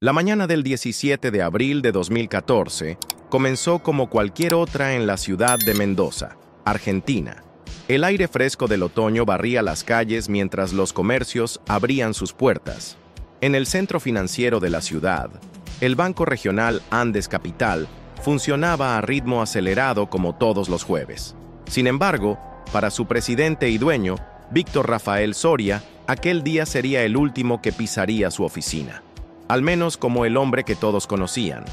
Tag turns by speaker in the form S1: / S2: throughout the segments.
S1: La mañana del 17 de abril de 2014 comenzó como cualquier otra en la ciudad de Mendoza, Argentina. El aire fresco del otoño barría las calles mientras los comercios abrían sus puertas. En el centro financiero de la ciudad, el Banco Regional Andes Capital funcionaba a ritmo acelerado como todos los jueves. Sin embargo, para su presidente y dueño, Víctor Rafael Soria, aquel día sería el último que pisaría su oficina. Al menos como el hombre que todos conocían.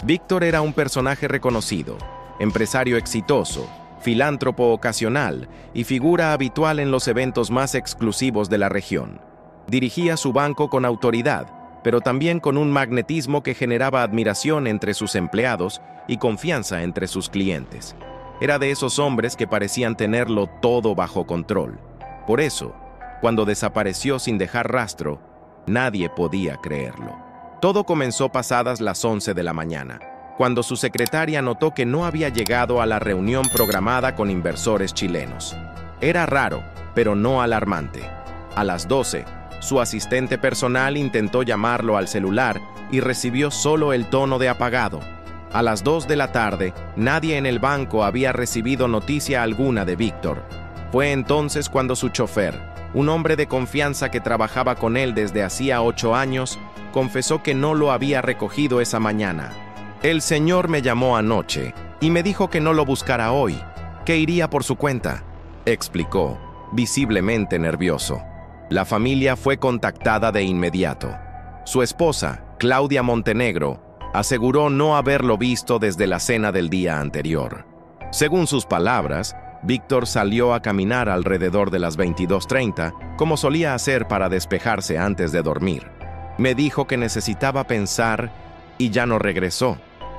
S1: Víctor era un personaje reconocido, empresario exitoso, filántropo ocasional y figura habitual en los eventos más exclusivos de la región. Dirigía su banco con autoridad, pero también con un magnetismo que generaba admiración entre sus empleados y confianza entre sus clientes. Era de esos hombres que parecían tenerlo todo bajo control. Por eso, cuando desapareció sin dejar rastro, nadie podía creerlo. Todo comenzó pasadas las 11 de la mañana, cuando su secretaria notó que no había llegado a la reunión programada con inversores chilenos. Era raro, pero no alarmante. A las 12, su asistente personal intentó llamarlo al celular y recibió solo el tono de apagado. A las 2 de la tarde, nadie en el banco había recibido noticia alguna de Víctor. Fue entonces cuando su chofer, un hombre de confianza que trabajaba con él desde hacía 8 años, confesó que no lo había recogido esa mañana. El señor me llamó anoche y me dijo que no lo buscara hoy, que iría por su cuenta, explicó, visiblemente nervioso. La familia fue contactada de inmediato. Su esposa, Claudia Montenegro, aseguró no haberlo visto desde la cena del día anterior. Según sus palabras, Víctor salió a caminar alrededor de las 22:30, como solía hacer para despejarse antes de dormir. Me dijo que necesitaba pensar y ya no regresó,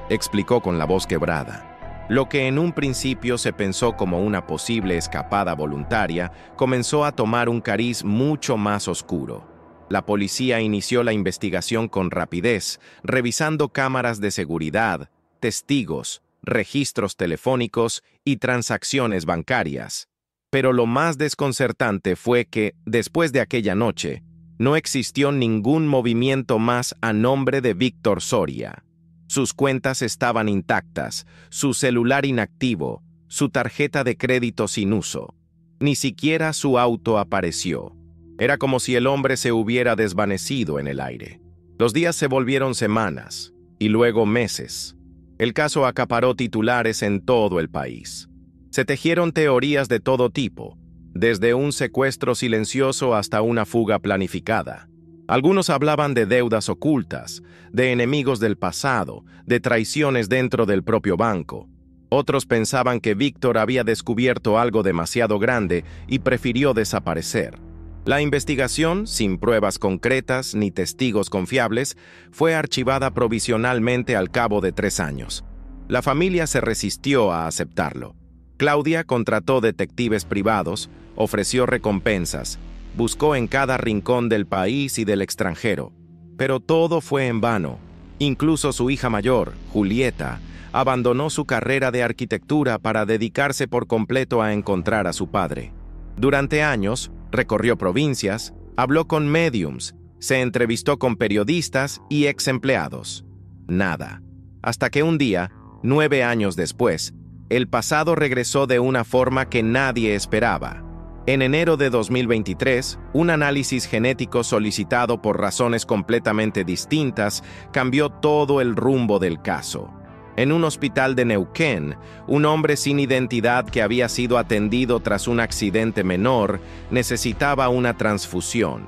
S1: explicó con la voz quebrada. Lo que en un principio se pensó como una posible escapada voluntaria, comenzó a tomar un cariz mucho más oscuro. La policía inició la investigación con rapidez, revisando cámaras de seguridad, testigos, registros telefónicos y transacciones bancarias. Pero lo más desconcertante fue que, después de aquella noche, no existió ningún movimiento más a nombre de Víctor Soria. Sus cuentas estaban intactas, su celular inactivo, su tarjeta de crédito sin uso. Ni siquiera su auto apareció. Era como si el hombre se hubiera desvanecido en el aire. Los días se volvieron semanas, y luego meses. El caso acaparó titulares en todo el país. Se tejieron teorías de todo tipo, desde un secuestro silencioso hasta una fuga planificada. Algunos hablaban de deudas ocultas, de enemigos del pasado, de traiciones dentro del propio banco. Otros pensaban que Víctor había descubierto algo demasiado grande y prefirió desaparecer. La investigación, sin pruebas concretas ni testigos confiables, fue archivada provisionalmente al cabo de 3 años. La familia se resistió a aceptarlo. Claudia contrató detectives privados, ofreció recompensas, buscó en cada rincón del país y del extranjero. Pero todo fue en vano. Incluso su hija mayor, Julieta, abandonó su carrera de arquitectura para dedicarse por completo a encontrar a su padre. Durante años, recorrió provincias, habló con médiums, se entrevistó con periodistas y ex empleados. Nada. Hasta que un día, 9 años después, el pasado regresó de una forma que nadie esperaba. En enero de 2023, un análisis genético solicitado por razones completamente distintas cambió todo el rumbo del caso. En un hospital de Neuquén, un hombre sin identidad que había sido atendido tras un accidente menor necesitaba una transfusión.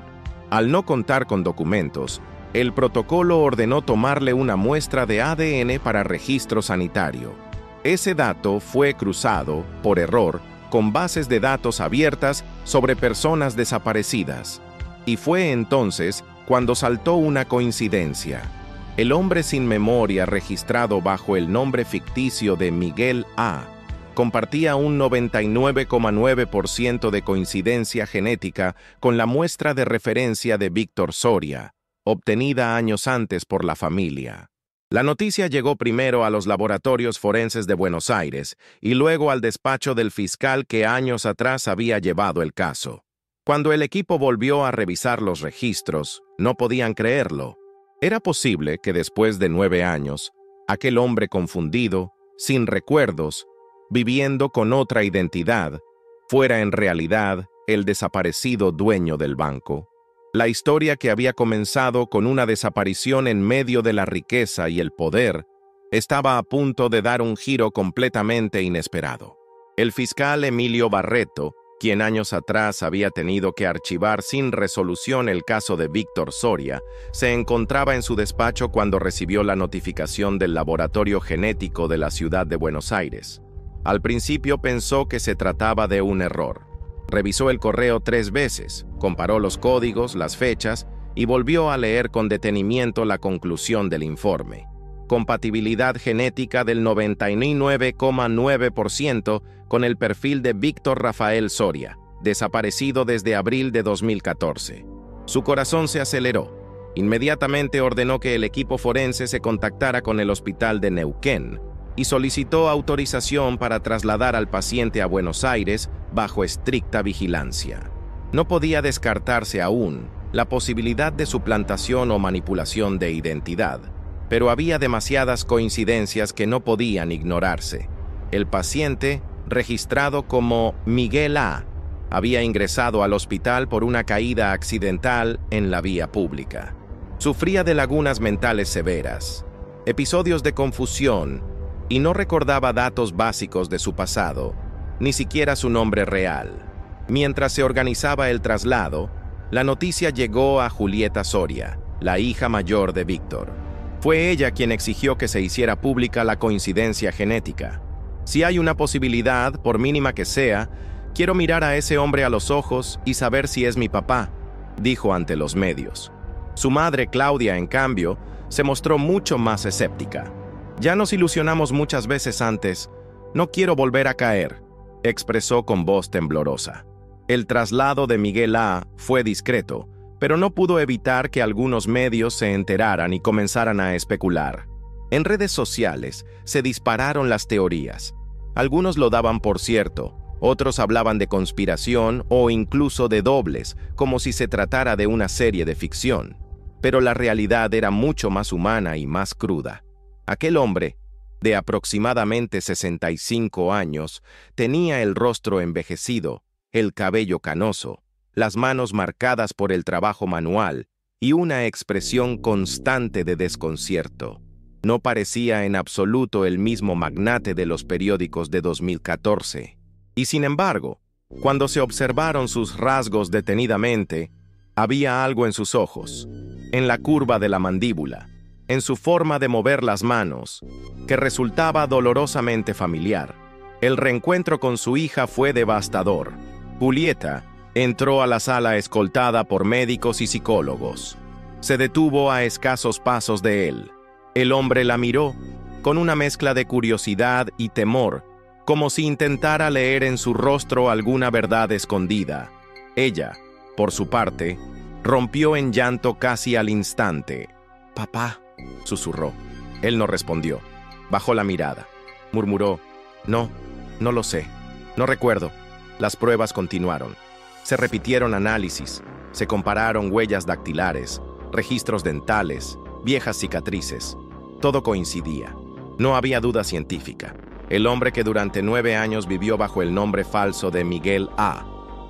S1: Al no contar con documentos, el protocolo ordenó tomarle una muestra de ADN para registro sanitario. Ese dato fue cruzado, por error, con bases de datos abiertas sobre personas desaparecidas. Y fue entonces cuando saltó una coincidencia. El hombre sin memoria registrado bajo el nombre ficticio de Miguel A. compartía un 99,9% de coincidencia genética con la muestra de referencia de Víctor Soria, obtenida años antes por la familia. La noticia llegó primero a los laboratorios forenses de Buenos Aires y luego al despacho del fiscal que años atrás había llevado el caso. Cuando el equipo volvió a revisar los registros, no podían creerlo. Era posible que después de 9 años, aquel hombre confundido, sin recuerdos, viviendo con otra identidad, fuera en realidad el desaparecido dueño del banco. La historia que había comenzado con una desaparición en medio de la riqueza y el poder, estaba a punto de dar un giro completamente inesperado. El fiscal Emilio Barreto, quien años atrás había tenido que archivar sin resolución el caso de Víctor Soria, se encontraba en su despacho cuando recibió la notificación del laboratorio genético de la ciudad de Buenos Aires. Al principio pensó que se trataba de un error. Revisó el correo 3 veces, comparó los códigos, las fechas y volvió a leer con detenimiento la conclusión del informe. Compatibilidad genética del 99,9% con el perfil de Víctor Rafael Soria, desaparecido desde abril de 2014. Su corazón se aceleró. Inmediatamente ordenó que el equipo forense se contactara con el hospital de Neuquén y solicitó autorización para trasladar al paciente a Buenos Aires bajo estricta vigilancia. No podía descartarse aún la posibilidad de suplantación o manipulación de identidad, pero había demasiadas coincidencias que no podían ignorarse. El paciente, registrado como Miguel A., había ingresado al hospital por una caída accidental en la vía pública. Sufría de lagunas mentales severas, episodios de confusión, y no recordaba datos básicos de su pasado, ni siquiera su nombre real. Mientras se organizaba el traslado, la noticia llegó a Julieta Soria, la hija mayor de Víctor. Fue ella quien exigió que se hiciera pública la coincidencia genética. Si hay una posibilidad, por mínima que sea, quiero mirar a ese hombre a los ojos y saber si es mi papá, dijo ante los medios. Su madre, Claudia, en cambio, se mostró mucho más escéptica. Ya nos ilusionamos muchas veces antes. No quiero volver a caer, expresó con voz temblorosa. El traslado de Miguel A. fue discreto, pero no pudo evitar que algunos medios se enteraran y comenzaran a especular. En redes sociales se dispararon las teorías. Algunos lo daban por cierto, otros hablaban de conspiración o incluso de dobles, como si se tratara de una serie de ficción. Pero la realidad era mucho más humana y más cruda. Aquel hombre, de aproximadamente 65 años, tenía el rostro envejecido, el cabello canoso, las manos marcadas por el trabajo manual y una expresión constante de desconcierto. No parecía en absoluto el mismo magnate de los periódicos de 2014. Y sin embargo, cuando se observaron sus rasgos detenidamente, había algo en sus ojos, en la curva de la mandíbula, en su forma de mover las manos, que resultaba dolorosamente familiar. El reencuentro con su hija fue devastador. Julieta entró a la sala escoltada por médicos y psicólogos. Se detuvo a escasos pasos de él. El hombre la miró, con una mezcla de curiosidad y temor, como si intentara leer en su rostro alguna verdad escondida. Ella, por su parte, rompió en llanto casi al instante. «Papá», susurró. Él no respondió. Bajó la mirada. Murmuró: «No lo sé. No recuerdo». Las pruebas continuaron. Se repitieron análisis, se compararon huellas dactilares, registros dentales, viejas cicatrices. Todo coincidía. No había duda científica. El hombre que durante 9 años vivió bajo el nombre falso de Miguel A.,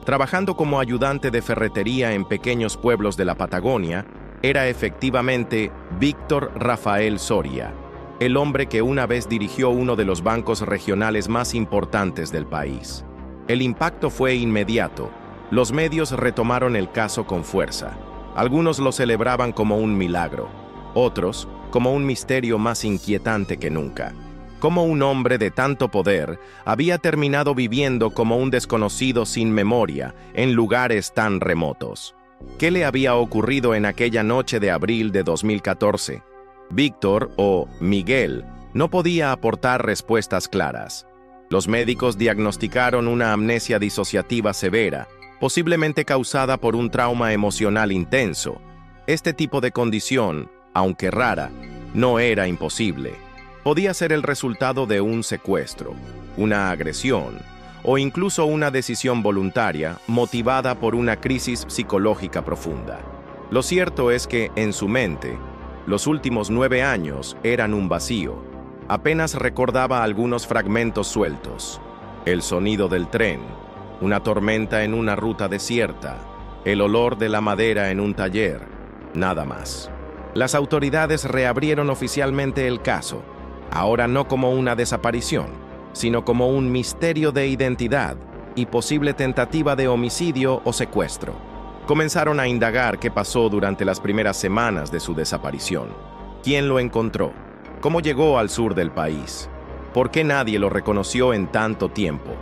S1: trabajando como ayudante de ferretería en pequeños pueblos de la Patagonia, era efectivamente Víctor Rafael Soria, el hombre que una vez dirigió uno de los bancos regionales más importantes del país. El impacto fue inmediato. Los medios retomaron el caso con fuerza. Algunos lo celebraban como un milagro, otros como un misterio más inquietante que nunca. Cómo un hombre de tanto poder había terminado viviendo como un desconocido sin memoria en lugares tan remotos. ¿Qué le había ocurrido en aquella noche de abril de 2014? Víctor, o Miguel, no podía aportar respuestas claras. Los médicos diagnosticaron una amnesia disociativa severa, posiblemente causada por un trauma emocional intenso. Este tipo de condición, aunque rara, no era imposible. Podía ser el resultado de un secuestro, una agresión, o incluso una decisión voluntaria motivada por una crisis psicológica profunda. Lo cierto es que, en su mente, Los últimos 9 años eran un vacío. Apenas recordaba algunos fragmentos sueltos. El sonido del tren, una tormenta en una ruta desierta, el olor de la madera en un taller, nada más. Las autoridades reabrieron oficialmente el caso, ahora no como una desaparición, sino como un misterio de identidad y posible tentativa de homicidio o secuestro. Comenzaron a indagar qué pasó durante las primeras semanas de su desaparición. ¿Quién lo encontró? ¿Cómo llegó al sur del país? ¿Por qué nadie lo reconoció en tanto tiempo?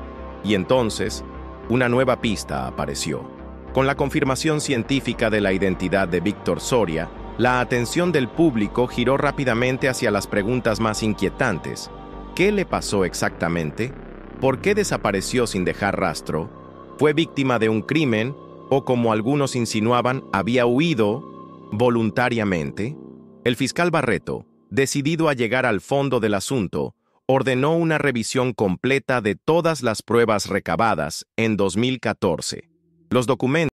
S1: Y entonces, una nueva pista apareció. Con la confirmación científica de la identidad de Víctor Soria, la atención del público giró rápidamente hacia las preguntas más inquietantes. ¿Qué le pasó exactamente? ¿Por qué desapareció sin dejar rastro? ¿Fue víctima de un crimen? ¿O, como algunos insinuaban, había huido voluntariamente? El fiscal Barreto, decidido a llegar al fondo del asunto, ordenó una revisión completa de todas las pruebas recabadas en 2014. Los documentos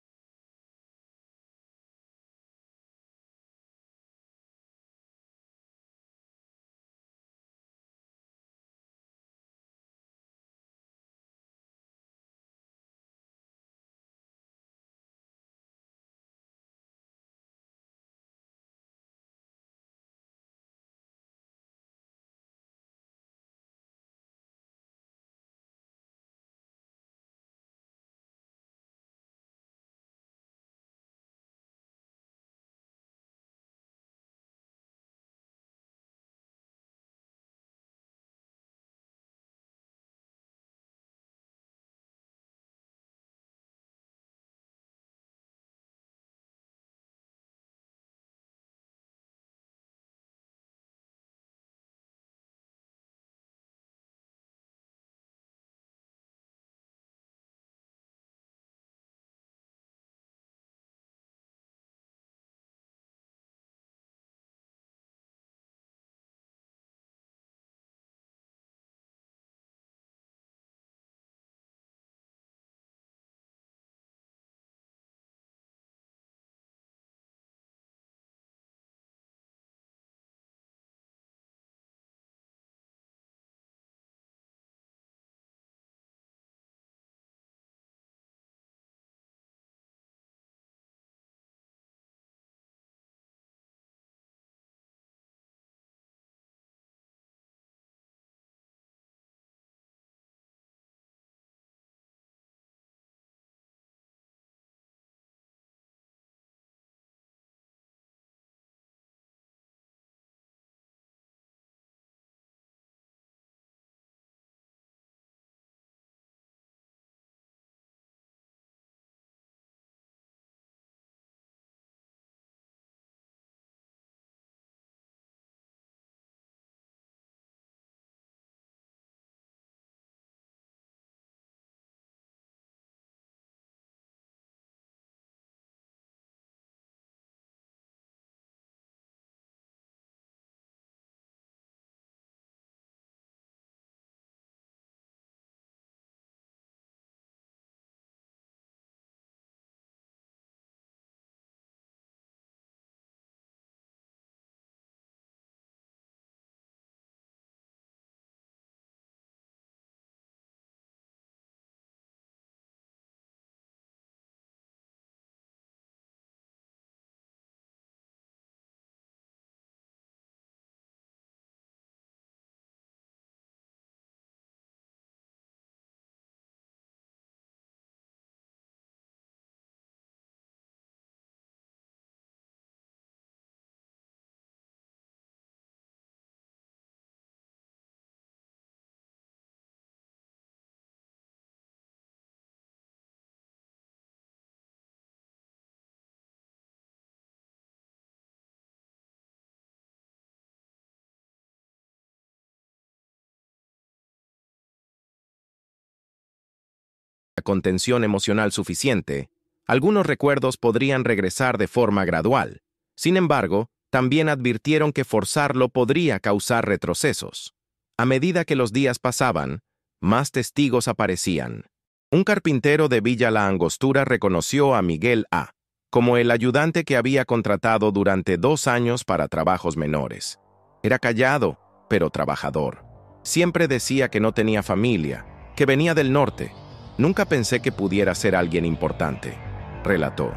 S1: contención emocional suficiente, algunos recuerdos podrían regresar de forma gradual. Sin embargo, también advirtieron que forzarlo podría causar retrocesos. A medida que los días pasaban, más testigos aparecían. Un carpintero de Villa La Angostura reconoció a Miguel A. como el ayudante que había contratado durante 2 años para trabajos menores. Era callado, pero trabajador. Siempre decía que no tenía familia, que venía del norte. Nunca pensé que pudiera ser alguien importante, relató.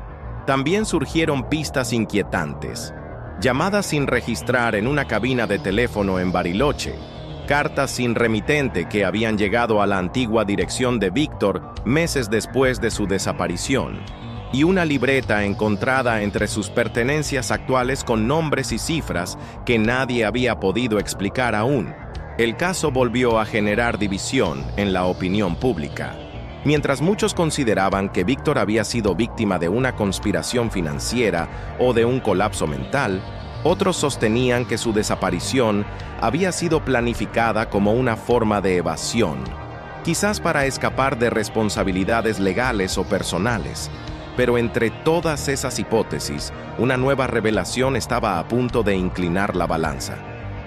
S1: También surgieron pistas inquietantes. Llamadas sin registrar en una cabina de teléfono en Bariloche, cartas sin remitente que habían llegado a la antigua dirección de Víctor meses después de su desaparición, y una libreta encontrada entre sus pertenencias actuales con nombres y cifras que nadie había podido explicar aún. El caso volvió a generar división en la opinión pública. Mientras muchos consideraban que Víctor había sido víctima de una conspiración financiera o de un colapso mental, otros sostenían que su desaparición había sido planificada como una forma de evasión, quizás para escapar de responsabilidades legales o personales. Pero entre todas esas hipótesis, una nueva revelación estaba a punto de inclinar la balanza.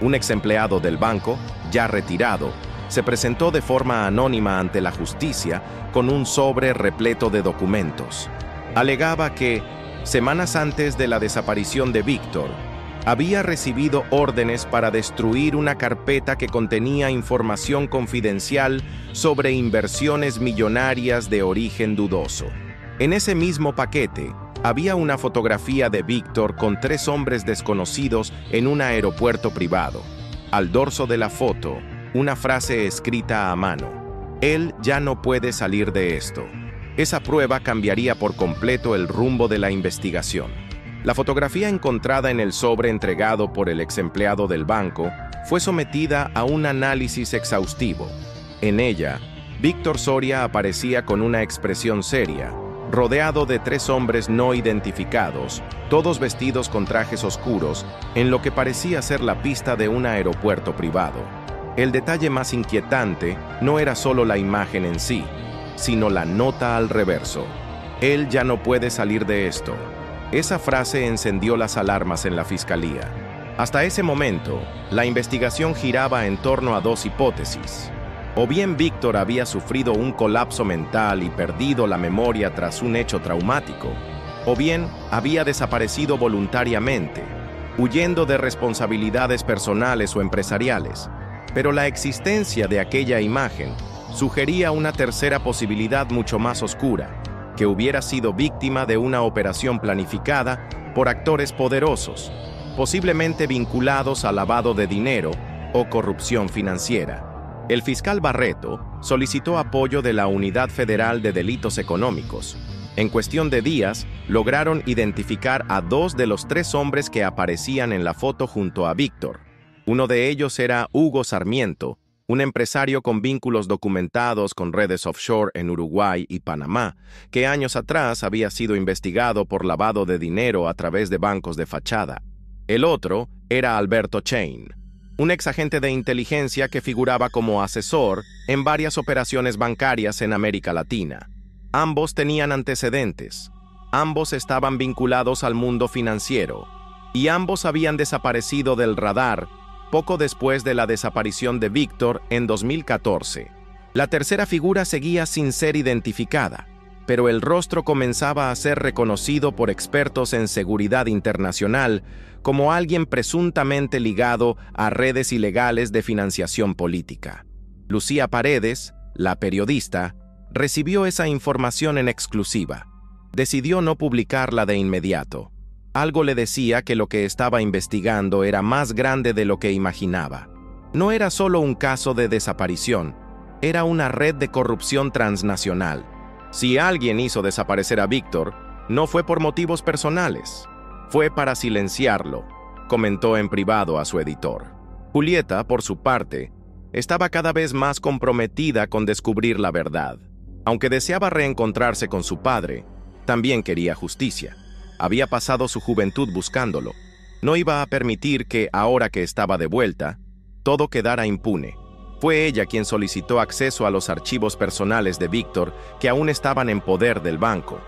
S1: Un ex empleado del banco, ya retirado, se presentó de forma anónima ante la justicia con un sobre repleto de documentos. Alegaba que, semanas antes de la desaparición de Víctor, había recibido órdenes para destruir una carpeta que contenía información confidencial sobre inversiones millonarias de origen dudoso. En ese mismo paquete, había una fotografía de Víctor con 3 hombres desconocidos en un aeropuerto privado. Al dorso de la foto, una frase escrita a mano: «Él ya no puede salir de esto». Esa prueba cambiaría por completo el rumbo de la investigación. La fotografía encontrada en el sobre entregado por el ex empleado del banco fue sometida a un análisis exhaustivo. En ella, Víctor Soria aparecía con una expresión seria, rodeado de 3 hombres no identificados, todos vestidos con trajes oscuros, en lo que parecía ser la pista de un aeropuerto privado. El detalle más inquietante no era solo la imagen en sí, sino la nota al reverso: «Él ya no puede salir de esto». Esa frase encendió las alarmas en la fiscalía. Hasta ese momento, la investigación giraba en torno a 2 hipótesis. O bien Víctor había sufrido un colapso mental y perdido la memoria tras un hecho traumático, o bien había desaparecido voluntariamente, huyendo de responsabilidades personales o empresariales. Pero la existencia de aquella imagen sugería una tercera posibilidad mucho más oscura: que hubiera sido víctima de una operación planificada por actores poderosos, posiblemente vinculados al lavado de dinero o corrupción financiera. El fiscal Barreto solicitó apoyo de la Unidad Federal de Delitos Económicos. En cuestión de días, lograron identificar a 2 de los 3 hombres que aparecían en la foto junto a Víctor. Uno de ellos era Hugo Sarmiento, un empresario con vínculos documentados con redes offshore en Uruguay y Panamá, que años atrás había sido investigado por lavado de dinero a través de bancos de fachada. El otro era Alberto Chain, un ex agente de inteligencia que figuraba como asesor en varias operaciones bancarias en América Latina. Ambos tenían antecedentes, ambos estaban vinculados al mundo financiero, y ambos habían desaparecido del radar poco después de la desaparición de Víctor en 2014. La tercera figura seguía sin ser identificada, pero el rostro comenzaba a ser reconocido por expertos en seguridad internacional como alguien presuntamente ligado a redes ilegales de financiación política. Lucía Paredes, la periodista, recibió esa información en exclusiva. Decidió no publicarla de inmediato. Algo le decía que lo que estaba investigando era más grande de lo que imaginaba. No era solo un caso de desaparición, era una red de corrupción transnacional. Si alguien hizo desaparecer a Víctor, no fue por motivos personales, fue para silenciarlo, comentó en privado a su editor. Julieta, por su parte, estaba cada vez más comprometida con descubrir la verdad. Aunque deseaba reencontrarse con su padre, también quería justicia. Había pasado su juventud buscándolo. No iba a permitir que, ahora que estaba de vuelta, todo quedara impune. Fue ella quien solicitó acceso a los archivos personales de Víctor que aún estaban en poder del banco.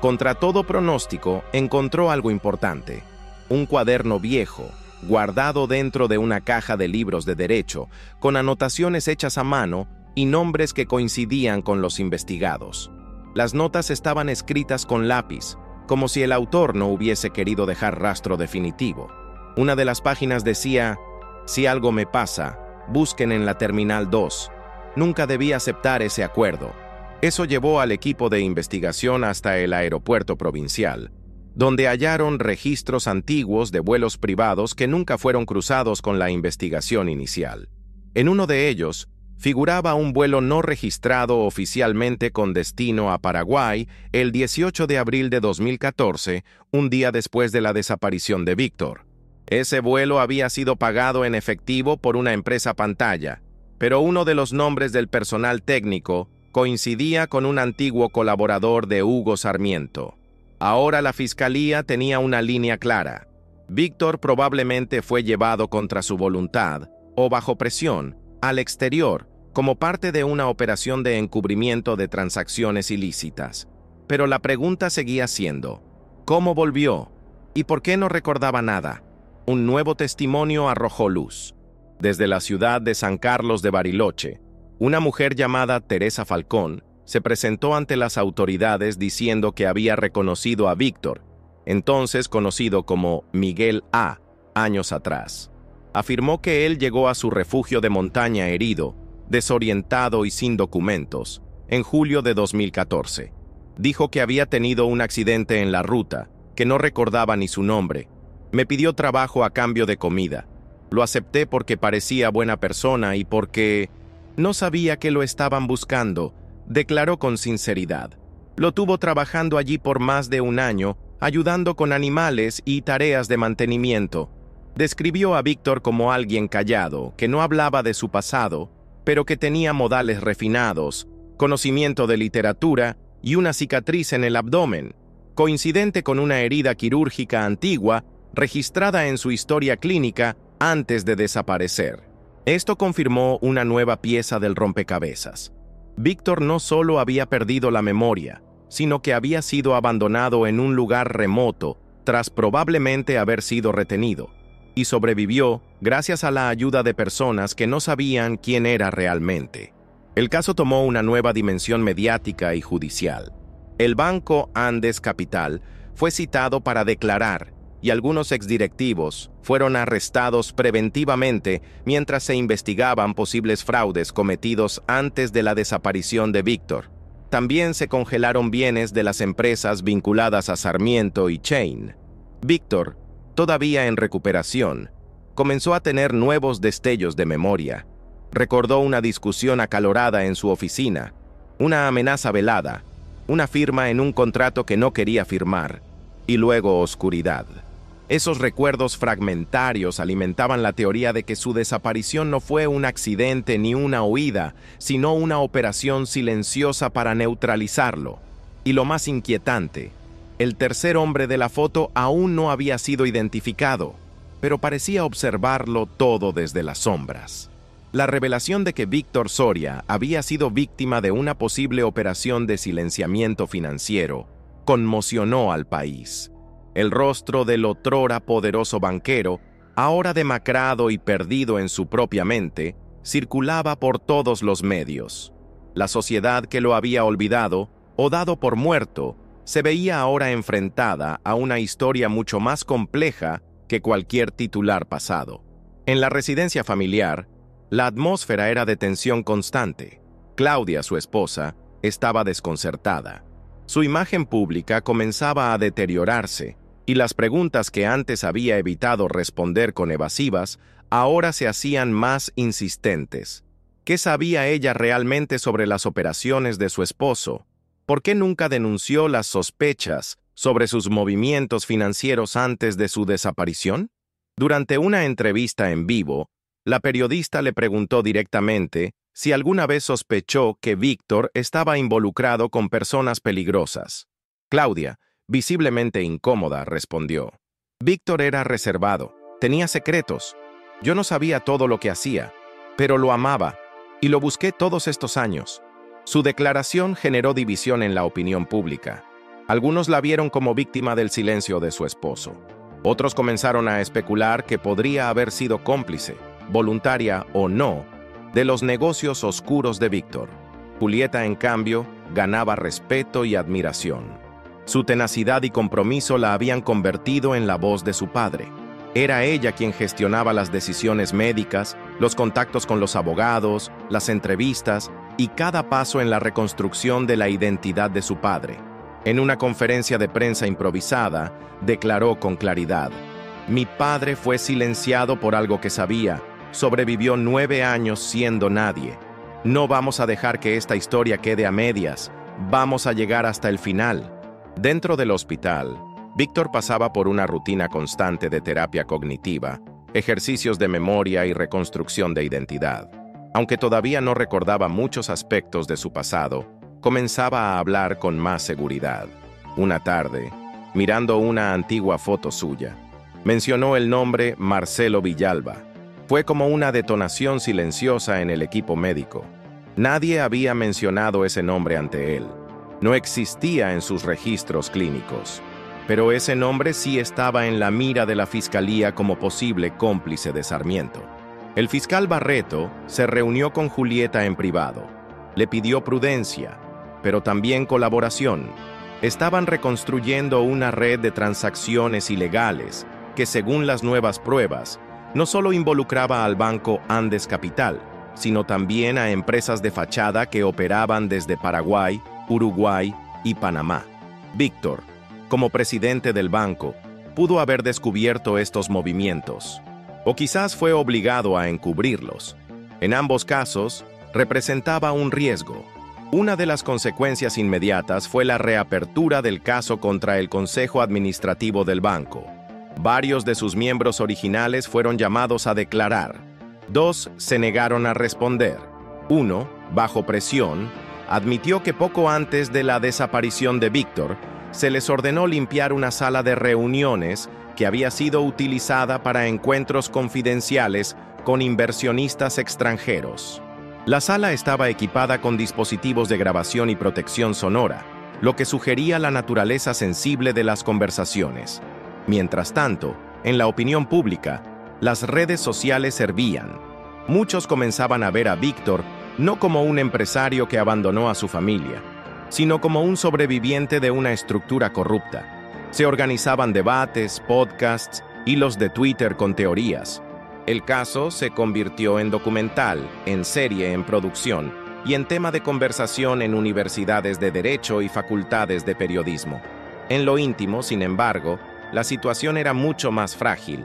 S1: Contra todo pronóstico, encontró algo importante: un cuaderno viejo, guardado dentro de una caja de libros de derecho, con anotaciones hechas a mano y nombres que coincidían con los investigados. Las notas estaban escritas con lápiz, como si el autor no hubiese querido dejar rastro definitivo. Una de las páginas decía: «Si algo me pasa, busquen en la Terminal 2. Nunca debí aceptar ese acuerdo». Eso llevó al equipo de investigación hasta el aeropuerto provincial, donde hallaron registros antiguos de vuelos privados que nunca fueron cruzados con la investigación inicial. En uno de ellos, figuraba un vuelo no registrado oficialmente con destino a Paraguay el 18 de abril de 2014, un día después de la desaparición de Víctor. Ese vuelo había sido pagado en efectivo por una empresa pantalla, pero uno de los nombres del personal técnico coincidía con un antiguo colaborador de Hugo Sarmiento. Ahora la fiscalía tenía una línea clara. Víctor probablemente fue llevado contra su voluntad o bajo presión al exterior como parte de una operación de encubrimiento de transacciones ilícitas. Pero la pregunta seguía siendo: ¿cómo volvió? ¿Y por qué no recordaba nada? Un nuevo testimonio arrojó luz. Desde la ciudad de San Carlos de Bariloche, una mujer llamada Teresa Falcón se presentó ante las autoridades diciendo que había reconocido a Víctor, entonces conocido como Miguel A., años atrás. Afirmó que él llegó a su refugio de montaña herido, desorientado y sin documentos, en julio de 2014. Dijo que había tenido un accidente en la ruta, que no recordaba ni su nombre. Me pidió trabajo a cambio de comida. Lo acepté porque parecía buena persona y porque no sabía que lo estaban buscando, declaró con sinceridad. Lo tuvo trabajando allí por más de un año, ayudando con animales y tareas de mantenimiento. Describió a Víctor como alguien callado, que no hablaba de su pasado, pero que tenía modales refinados, conocimiento de literatura y una cicatriz en el abdomen, coincidente con una herida quirúrgica antigua registrada en su historia clínica antes de desaparecer. Esto confirmó una nueva pieza del rompecabezas. Víctor no solo había perdido la memoria, sino que había sido abandonado en un lugar remoto tras probablemente haber sido retenido, y sobrevivió gracias a la ayuda de personas que no sabían quién era realmente. El caso tomó una nueva dimensión mediática y judicial. El Banco Andes Capital fue citado para declarar, y algunos exdirectivos fueron arrestados preventivamente mientras se investigaban posibles fraudes cometidos antes de la desaparición de Víctor. También se congelaron bienes de las empresas vinculadas a Sarmiento y Chain. Víctor, todavía en recuperación, comenzó a tener nuevos destellos de memoria. Recordó una discusión acalorada en su oficina, una amenaza velada, una firma en un contrato que no quería firmar, y luego oscuridad. Esos recuerdos fragmentarios alimentaban la teoría de que su desaparición no fue un accidente ni una huida, sino una operación silenciosa para neutralizarlo. Y lo más inquietante, el tercer hombre de la foto aún no había sido identificado, pero parecía observarlo todo desde las sombras. La revelación de que Víctor Soria había sido víctima de una posible operación de silenciamiento financiero conmocionó al país. El rostro del otrora poderoso banquero, ahora demacrado y perdido en su propia mente, circulaba por todos los medios. La sociedad que lo había olvidado o dado por muerto se veía ahora enfrentada a una historia mucho más compleja que cualquier titular pasado. En la residencia familiar, la atmósfera era de tensión constante. Claudia, su esposa, estaba desconcertada. Su imagen pública comenzaba a deteriorarse, y las preguntas que antes había evitado responder con evasivas, ahora se hacían más insistentes. ¿Qué sabía ella realmente sobre las operaciones de su esposo? ¿Por qué nunca denunció las sospechas sobre sus movimientos financieros antes de su desaparición? Durante una entrevista en vivo, la periodista le preguntó directamente si alguna vez sospechó que Víctor estaba involucrado con personas peligrosas. Claudia, visiblemente incómoda, respondió: Víctor era reservado, tenía secretos. Yo no sabía todo lo que hacía, pero lo amaba, y lo busqué todos estos años. Su declaración generó división en la opinión pública. Algunos la vieron como víctima del silencio de su esposo. Otros comenzaron a especular que podría haber sido cómplice, voluntaria o no, de los negocios oscuros de Víctor. Julieta, en cambio, ganaba respeto y admiración. Su tenacidad y compromiso la habían convertido en la voz de su padre. Era ella quien gestionaba las decisiones médicas, los contactos con los abogados, las entrevistas y cada paso en la reconstrucción de la identidad de su padre. En una conferencia de prensa improvisada, declaró con claridad: «Mi padre fue silenciado por algo que sabía, sobrevivió 9 años siendo nadie. No vamos a dejar que esta historia quede a medias, vamos a llegar hasta el final». Dentro del hospital, Víctor pasaba por una rutina constante de terapia cognitiva, ejercicios de memoria y reconstrucción de identidad. Aunque todavía no recordaba muchos aspectos de su pasado, comenzaba a hablar con más seguridad. Una tarde, mirando una antigua foto suya, mencionó el nombre Marcelo Villalba. Fue como una detonación silenciosa en el equipo médico. Nadie había mencionado ese nombre ante él. No existía en sus registros clínicos. Pero ese nombre sí estaba en la mira de la Fiscalía como posible cómplice de Sarmiento. El fiscal Barreto se reunió con Julieta en privado. Le pidió prudencia, pero también colaboración. Estaban reconstruyendo una red de transacciones ilegales que, según las nuevas pruebas, no solo involucraba al banco Andes Capital, sino también a empresas de fachada que operaban desde Paraguay, Uruguay y Panamá. Víctor, como presidente del banco, pudo haber descubierto estos movimientos, o quizás fue obligado a encubrirlos. En ambos casos, representaba un riesgo. Una de las consecuencias inmediatas fue la reapertura del caso contra el Consejo Administrativo del banco. Varios de sus miembros originales fueron llamados a declarar. 2 se negaron a responder. 1, bajo presión, admitió que poco antes de la desaparición de Víctor, se les ordenó limpiar una sala de reuniones que había sido utilizada para encuentros confidenciales con inversionistas extranjeros. La sala estaba equipada con dispositivos de grabación y protección sonora, lo que sugería la naturaleza sensible de las conversaciones. Mientras tanto, en la opinión pública, las redes sociales servían. Muchos comenzaban a ver a Víctor no como un empresario que abandonó a su familia, sino como un sobreviviente de una estructura corrupta. Se organizaban debates, podcasts, hilos de Twitter con teorías. El caso se convirtió en documental, en serie en producción y en tema de conversación en universidades de derecho y facultades de periodismo. En lo íntimo, sin embargo, la situación era mucho más frágil.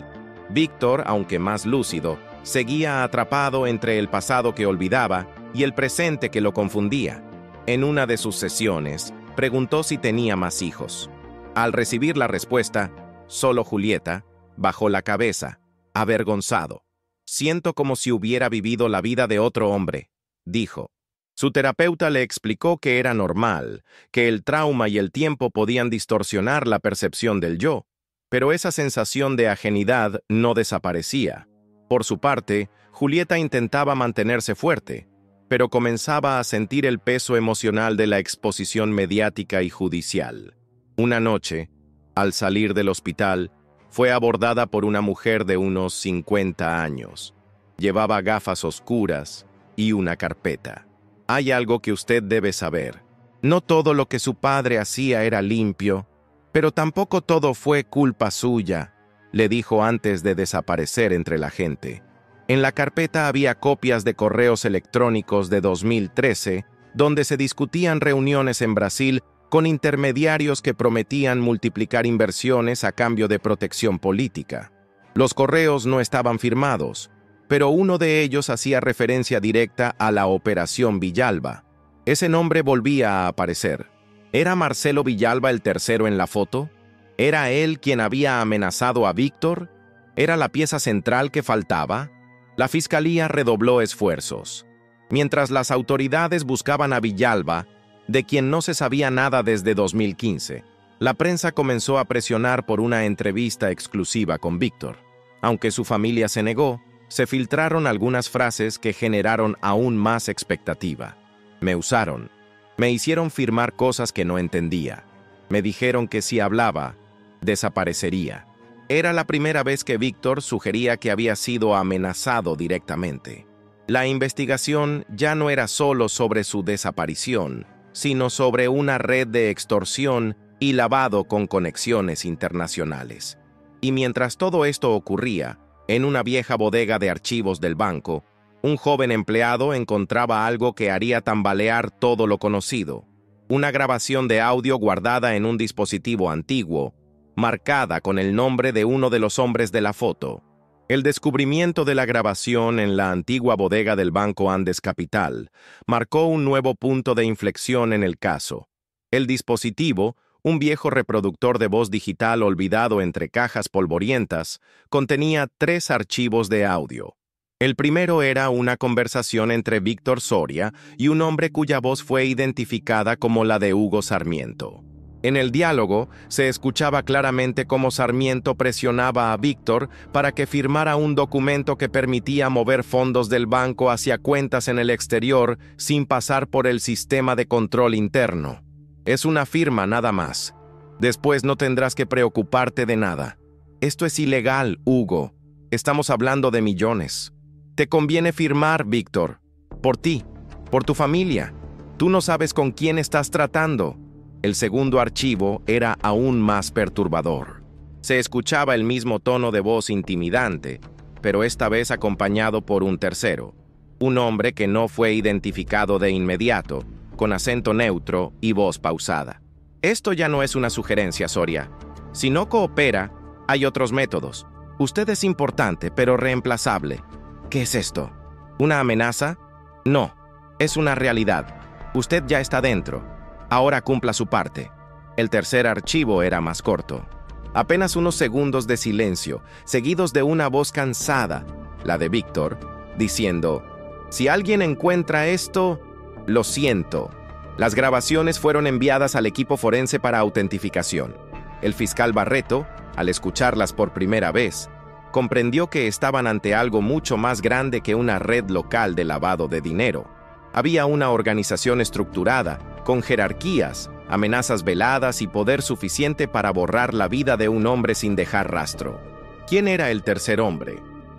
S1: Víctor, aunque más lúcido, seguía atrapado entre el pasado que olvidaba y el presente que lo confundía. En una de sus sesiones, preguntó si tenía más hijos. Al recibir la respuesta, solo Julieta, bajó la cabeza, avergonzado. «Siento como si hubiera vivido la vida de otro hombre», dijo. Su terapeuta le explicó que era normal, que el trauma y el tiempo podían distorsionar la percepción del yo, pero esa sensación de ajenidad no desaparecía. Por su parte, Julieta intentaba mantenerse fuerte, pero comenzaba a sentir el peso emocional de la exposición mediática y judicial. Una noche, al salir del hospital, fue abordada por una mujer de unos 50 años. Llevaba gafas oscuras y una carpeta. «Hay algo que usted debe saber. No todo lo que su padre hacía era limpio, pero tampoco todo fue culpa suya», le dijo antes de desaparecer entre la gente. En la carpeta había copias de correos electrónicos de 2013, donde se discutían reuniones en Brasil con intermediarios que prometían multiplicar inversiones a cambio de protección política. Los correos no estaban firmados, pero uno de ellos hacía referencia directa a la Operación Villalba. Ese nombre volvía a aparecer. ¿Era Marcelo Villalba el tercero en la foto? ¿Era él quien había amenazado a Víctor? ¿Era la pieza central que faltaba? La Fiscalía redobló esfuerzos. Mientras las autoridades buscaban a Villalba, de quien no se sabía nada desde 2015, la prensa comenzó a presionar por una entrevista exclusiva con Víctor. Aunque su familia se negó, se filtraron algunas frases que generaron aún más expectativa. «Me usaron. Me hicieron firmar cosas que no entendía. Me dijeron que si hablaba, desaparecería». Era la primera vez que Víctor sugería que había sido amenazado directamente. La investigación ya no era solo sobre su desaparición, sino sobre una red de extorsión y lavado con conexiones internacionales. Y mientras todo esto ocurría, en una vieja bodega de archivos del banco, un joven empleado encontraba algo que haría tambalear todo lo conocido: una grabación de audio guardada en un dispositivo antiguo, marcada con el nombre de uno de los hombres de la foto. El descubrimiento de la grabación en la antigua bodega del Banco Andes Capital marcó un nuevo punto de inflexión en el caso. El dispositivo, un viejo reproductor de voz digital olvidado entre cajas polvorientas, contenía 3 archivos de audio. El primero era una conversación entre Víctor Soria y un hombre cuya voz fue identificada como la de Hugo Sarmiento. En el diálogo se escuchaba claramente cómo Sarmiento presionaba a Víctor para que firmara un documento que permitía mover fondos del banco hacia cuentas en el exterior sin pasar por el sistema de control interno. Es una firma nada más. Después no tendrás que preocuparte de nada. Esto es ilegal, Hugo. Estamos hablando de millones. Te conviene firmar, Víctor. Por ti, por tu familia. Tú no sabes con quién estás tratando. El segundo archivo era aún más perturbador. Se escuchaba el mismo tono de voz intimidante, pero esta vez acompañado por un tercero, un hombre que no fue identificado de inmediato, con acento neutro y voz pausada. Esto ya no es una sugerencia, Soria. Si no coopera, hay otros métodos. Usted es importante, pero reemplazable. ¿Qué es esto? ¿Una amenaza? No, es una realidad. Usted ya está dentro. Ahora cumpla su parte. El tercer archivo era más corto. Apenas unos segundos de silencio, seguidos de una voz cansada, la de Víctor, diciendo: «Si alguien encuentra esto, lo siento». Las grabaciones fueron enviadas al equipo forense para autentificación. El fiscal Barreto, al escucharlas por primera vez, comprendió que estaban ante algo mucho más grande que una red local de lavado de dinero. Había una organización estructurada, con jerarquías, amenazas veladas y poder suficiente para borrar la vida de un hombre sin dejar rastro. ¿Quién era el tercer hombre?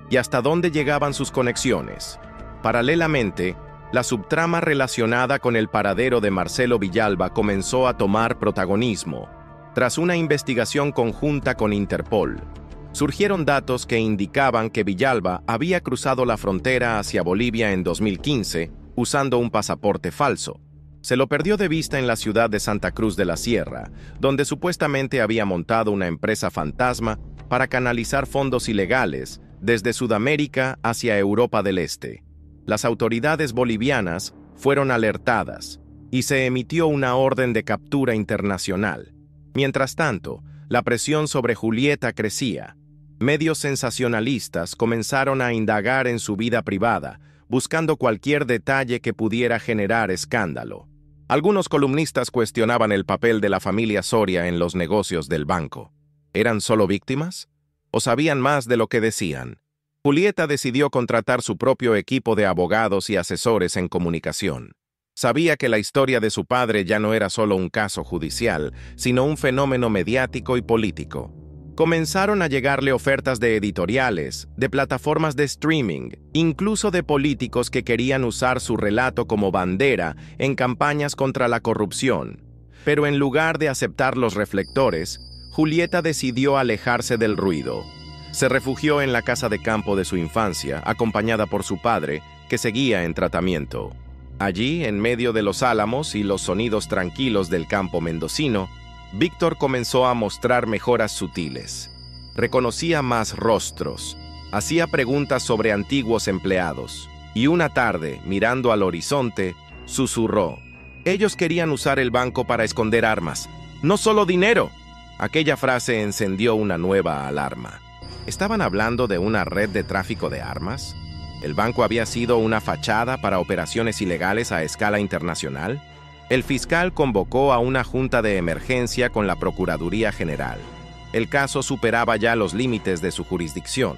S1: ¿Y hasta dónde llegaban sus conexiones? Paralelamente, la subtrama relacionada con el paradero de Marcelo Villalba comenzó a tomar protagonismo. Tras una investigación conjunta con Interpol, surgieron datos que indicaban que Villalba había cruzado la frontera hacia Bolivia en 2015 usando un pasaporte falso. Se lo perdió de vista en la ciudad de Santa Cruz de la Sierra, donde supuestamente había montado una empresa fantasma para canalizar fondos ilegales desde Sudamérica hacia Europa del Este. Las autoridades bolivianas fueron alertadas y se emitió una orden de captura internacional. Mientras tanto, la presión sobre Julieta crecía. Medios sensacionalistas comenzaron a indagar en su vida privada, buscando cualquier detalle que pudiera generar escándalo. Algunos columnistas cuestionaban el papel de la familia Soria en los negocios del banco. ¿Eran solo víctimas? ¿O sabían más de lo que decían? Julieta decidió contratar su propio equipo de abogados y asesores en comunicación. Sabía que la historia de su padre ya no era solo un caso judicial, sino un fenómeno mediático y político. Comenzaron a llegarle ofertas de editoriales, de plataformas de streaming, incluso de políticos que querían usar su relato como bandera en campañas contra la corrupción. Pero en lugar de aceptar los reflectores, Julieta decidió alejarse del ruido. Se refugió en la casa de campo de su infancia, acompañada por su padre, que seguía en tratamiento. Allí, en medio de los álamos y los sonidos tranquilos del campo mendocino, Víctor comenzó a mostrar mejoras sutiles. Reconocía más rostros, hacía preguntas sobre antiguos empleados, y una tarde, mirando al horizonte, susurró: «Ellos querían usar el banco para esconder armas, no solo dinero». Aquella frase encendió una nueva alarma. ¿Estaban hablando de una red de tráfico de armas? ¿El banco había sido una fachada para operaciones ilegales a escala internacional? El fiscal convocó a una junta de emergencia con la Procuraduría General. El caso superaba ya los límites de su jurisdicción.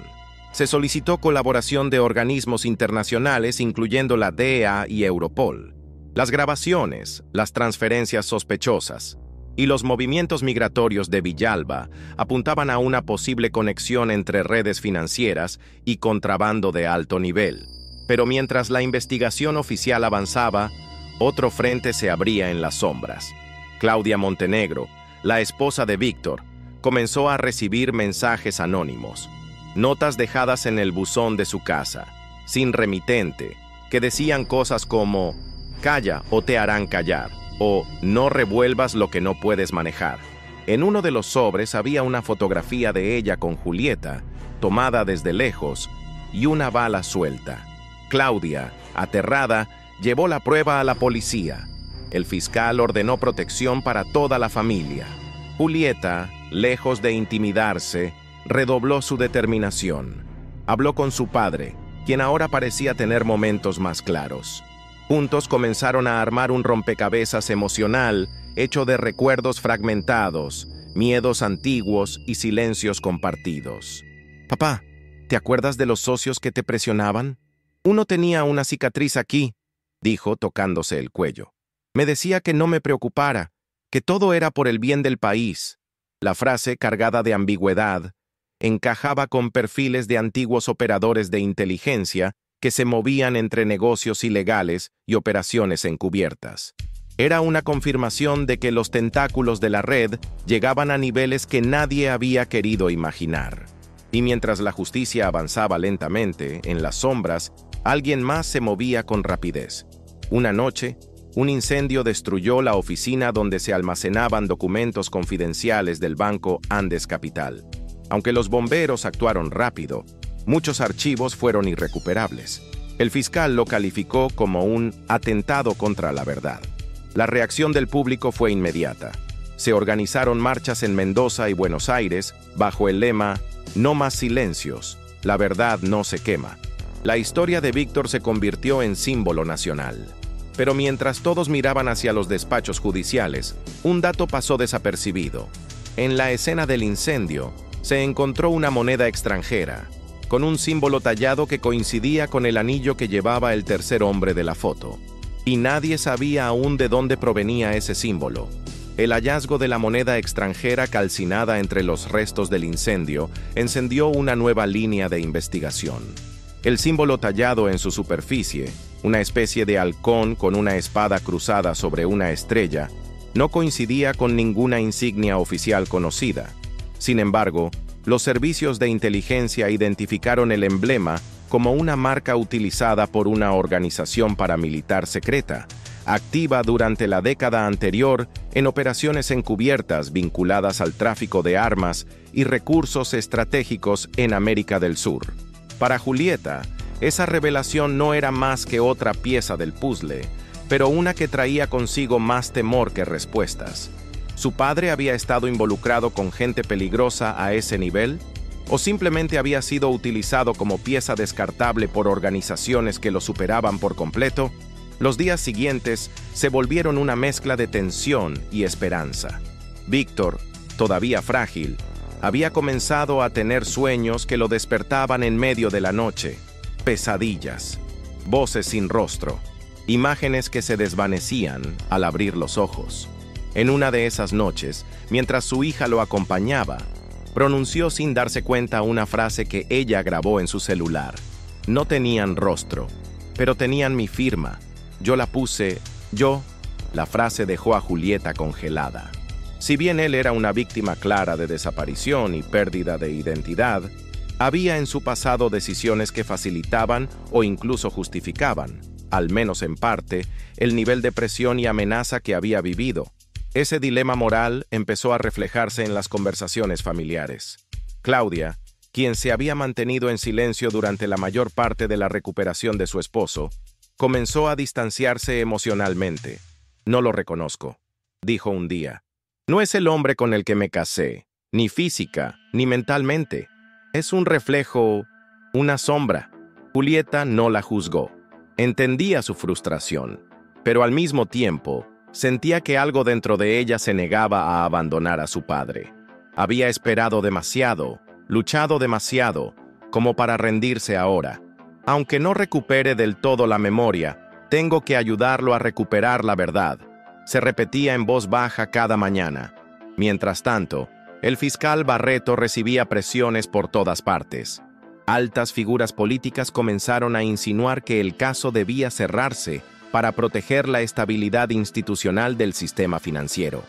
S1: Se solicitó colaboración de organismos internacionales, incluyendo la DEA y Europol. Las grabaciones, las transferencias sospechosas y los movimientos migratorios de Villalba apuntaban a una posible conexión entre redes financieras y contrabando de alto nivel. Pero mientras la investigación oficial avanzaba, otro frente se abría en las sombras. Claudia Montenegro, la esposa de Víctor, comenzó a recibir mensajes anónimos, notas dejadas en el buzón de su casa, sin remitente, que decían cosas como «Calla o te harán callar» o «No revuelvas lo que no puedes manejar». En uno de los sobres había una fotografía de ella con Julieta, tomada desde lejos, y una bala suelta. Claudia, aterrada, llevó la prueba a la policía. El fiscal ordenó protección para toda la familia. Julieta, lejos de intimidarse, redobló su determinación. Habló con su padre, quien ahora parecía tener momentos más claros. Juntos comenzaron a armar un rompecabezas emocional hecho de recuerdos fragmentados, miedos antiguos y silencios compartidos. «Papá, ¿te acuerdas de los socios que te presionaban? Uno tenía una cicatriz aquí», dijo tocándose el cuello. «Me decía que no me preocupara, que todo era por el bien del país». La frase, cargada de ambigüedad, encajaba con perfiles de antiguos operadores de inteligencia que se movían entre negocios ilegales y operaciones encubiertas. Era una confirmación de que los tentáculos de la red llegaban a niveles que nadie había querido imaginar. Y mientras la justicia avanzaba lentamente, en las sombras, alguien más se movía con rapidez. Una noche, un incendio destruyó la oficina donde se almacenaban documentos confidenciales del Banco Andes Capital. Aunque los bomberos actuaron rápido, muchos archivos fueron irrecuperables. El fiscal lo calificó como un atentado contra la verdad. La reacción del público fue inmediata. Se organizaron marchas en Mendoza y Buenos Aires bajo el lema «No más silencios, la verdad no se quema». La historia de Víctor se convirtió en símbolo nacional. Pero mientras todos miraban hacia los despachos judiciales, un dato pasó desapercibido. En la escena del incendio, se encontró una moneda extranjera, con un símbolo tallado que coincidía con el anillo que llevaba el tercer hombre de la foto. Y nadie sabía aún de dónde provenía ese símbolo. El hallazgo de la moneda extranjera calcinada entre los restos del incendio encendió una nueva línea de investigación. El símbolo tallado en su superficie, una especie de halcón con una espada cruzada sobre una estrella, no coincidía con ninguna insignia oficial conocida. Sin embargo, los servicios de inteligencia identificaron el emblema como una marca utilizada por una organización paramilitar secreta, activa durante la década anterior en operaciones encubiertas vinculadas al tráfico de armas y recursos estratégicos en América del Sur. Para Julieta, esa revelación no era más que otra pieza del puzzle, pero una que traía consigo más temor que respuestas. ¿Su padre había estado involucrado con gente peligrosa a ese nivel? ¿O simplemente había sido utilizado como pieza descartable por organizaciones que lo superaban por completo? Los días siguientes se volvieron una mezcla de tensión y esperanza. Víctor, todavía frágil, había comenzado a tener sueños que lo despertaban en medio de la noche, pesadillas, voces sin rostro, imágenes que se desvanecían al abrir los ojos. En una de esas noches, mientras su hija lo acompañaba, pronunció sin darse cuenta una frase que ella grabó en su celular. No tenían rostro, pero tenían mi firma. Yo la puse, yo. La frase dejó a Julieta congelada. Si bien él era una víctima clara de desaparición y pérdida de identidad, había en su pasado decisiones que facilitaban o incluso justificaban, al menos en parte, el nivel de presión y amenaza que había vivido. Ese dilema moral empezó a reflejarse en las conversaciones familiares. Claudia, quien se había mantenido en silencio durante la mayor parte de la recuperación de su esposo, comenzó a distanciarse emocionalmente. «No lo reconozco», dijo un día. «No es el hombre con el que me casé, ni física, ni mentalmente. Es un reflejo, una sombra». Julieta no la juzgó. Entendía su frustración, pero al mismo tiempo, sentía que algo dentro de ella se negaba a abandonar a su padre. Había esperado demasiado, luchado demasiado, como para rendirse ahora. Aunque no recupere del todo la memoria, tengo que ayudarlo a recuperar la verdad, se repetía en voz baja cada mañana. Mientras tanto, el fiscal Barreto recibía presiones por todas partes. Altas figuras políticas comenzaron a insinuar que el caso debía cerrarse para proteger la estabilidad institucional del sistema financiero.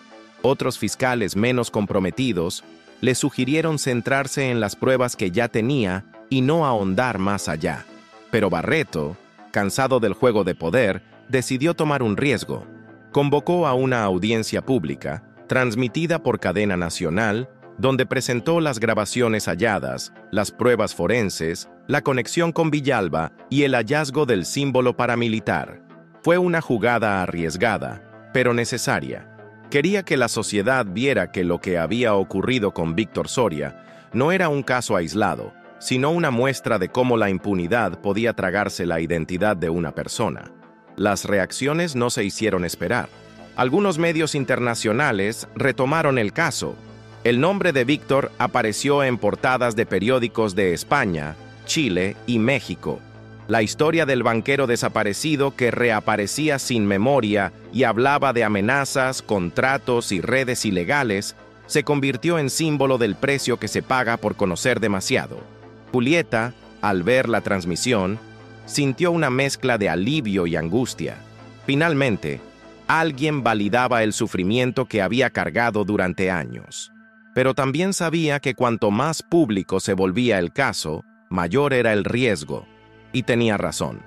S1: Otros fiscales menos comprometidos le sugirieron centrarse en las pruebas que ya tenía y no ahondar más allá. Pero Barreto, cansado del juego de poder, decidió tomar un riesgo. Convocó a una audiencia pública, transmitida por cadena nacional, donde presentó las grabaciones halladas, las pruebas forenses, la conexión con Villalba y el hallazgo del símbolo paramilitar. Fue una jugada arriesgada, pero necesaria. Quería que la sociedad viera que lo que había ocurrido con Víctor Soria no era un caso aislado, sino una muestra de cómo la impunidad podía tragarse la identidad de una persona. Las reacciones no se hicieron esperar. Algunos medios internacionales retomaron el caso. El nombre de Víctor apareció en portadas de periódicos de España, Chile y México. La historia del banquero desaparecido que reaparecía sin memoria y hablaba de amenazas, contratos y redes ilegales se convirtió en símbolo del precio que se paga por conocer demasiado. Julieta, al ver la transmisión, sintió una mezcla de alivio y angustia. Finalmente, alguien validaba el sufrimiento que había cargado durante años. Pero también sabía que cuanto más público se volvía el caso, mayor era el riesgo. Y tenía razón.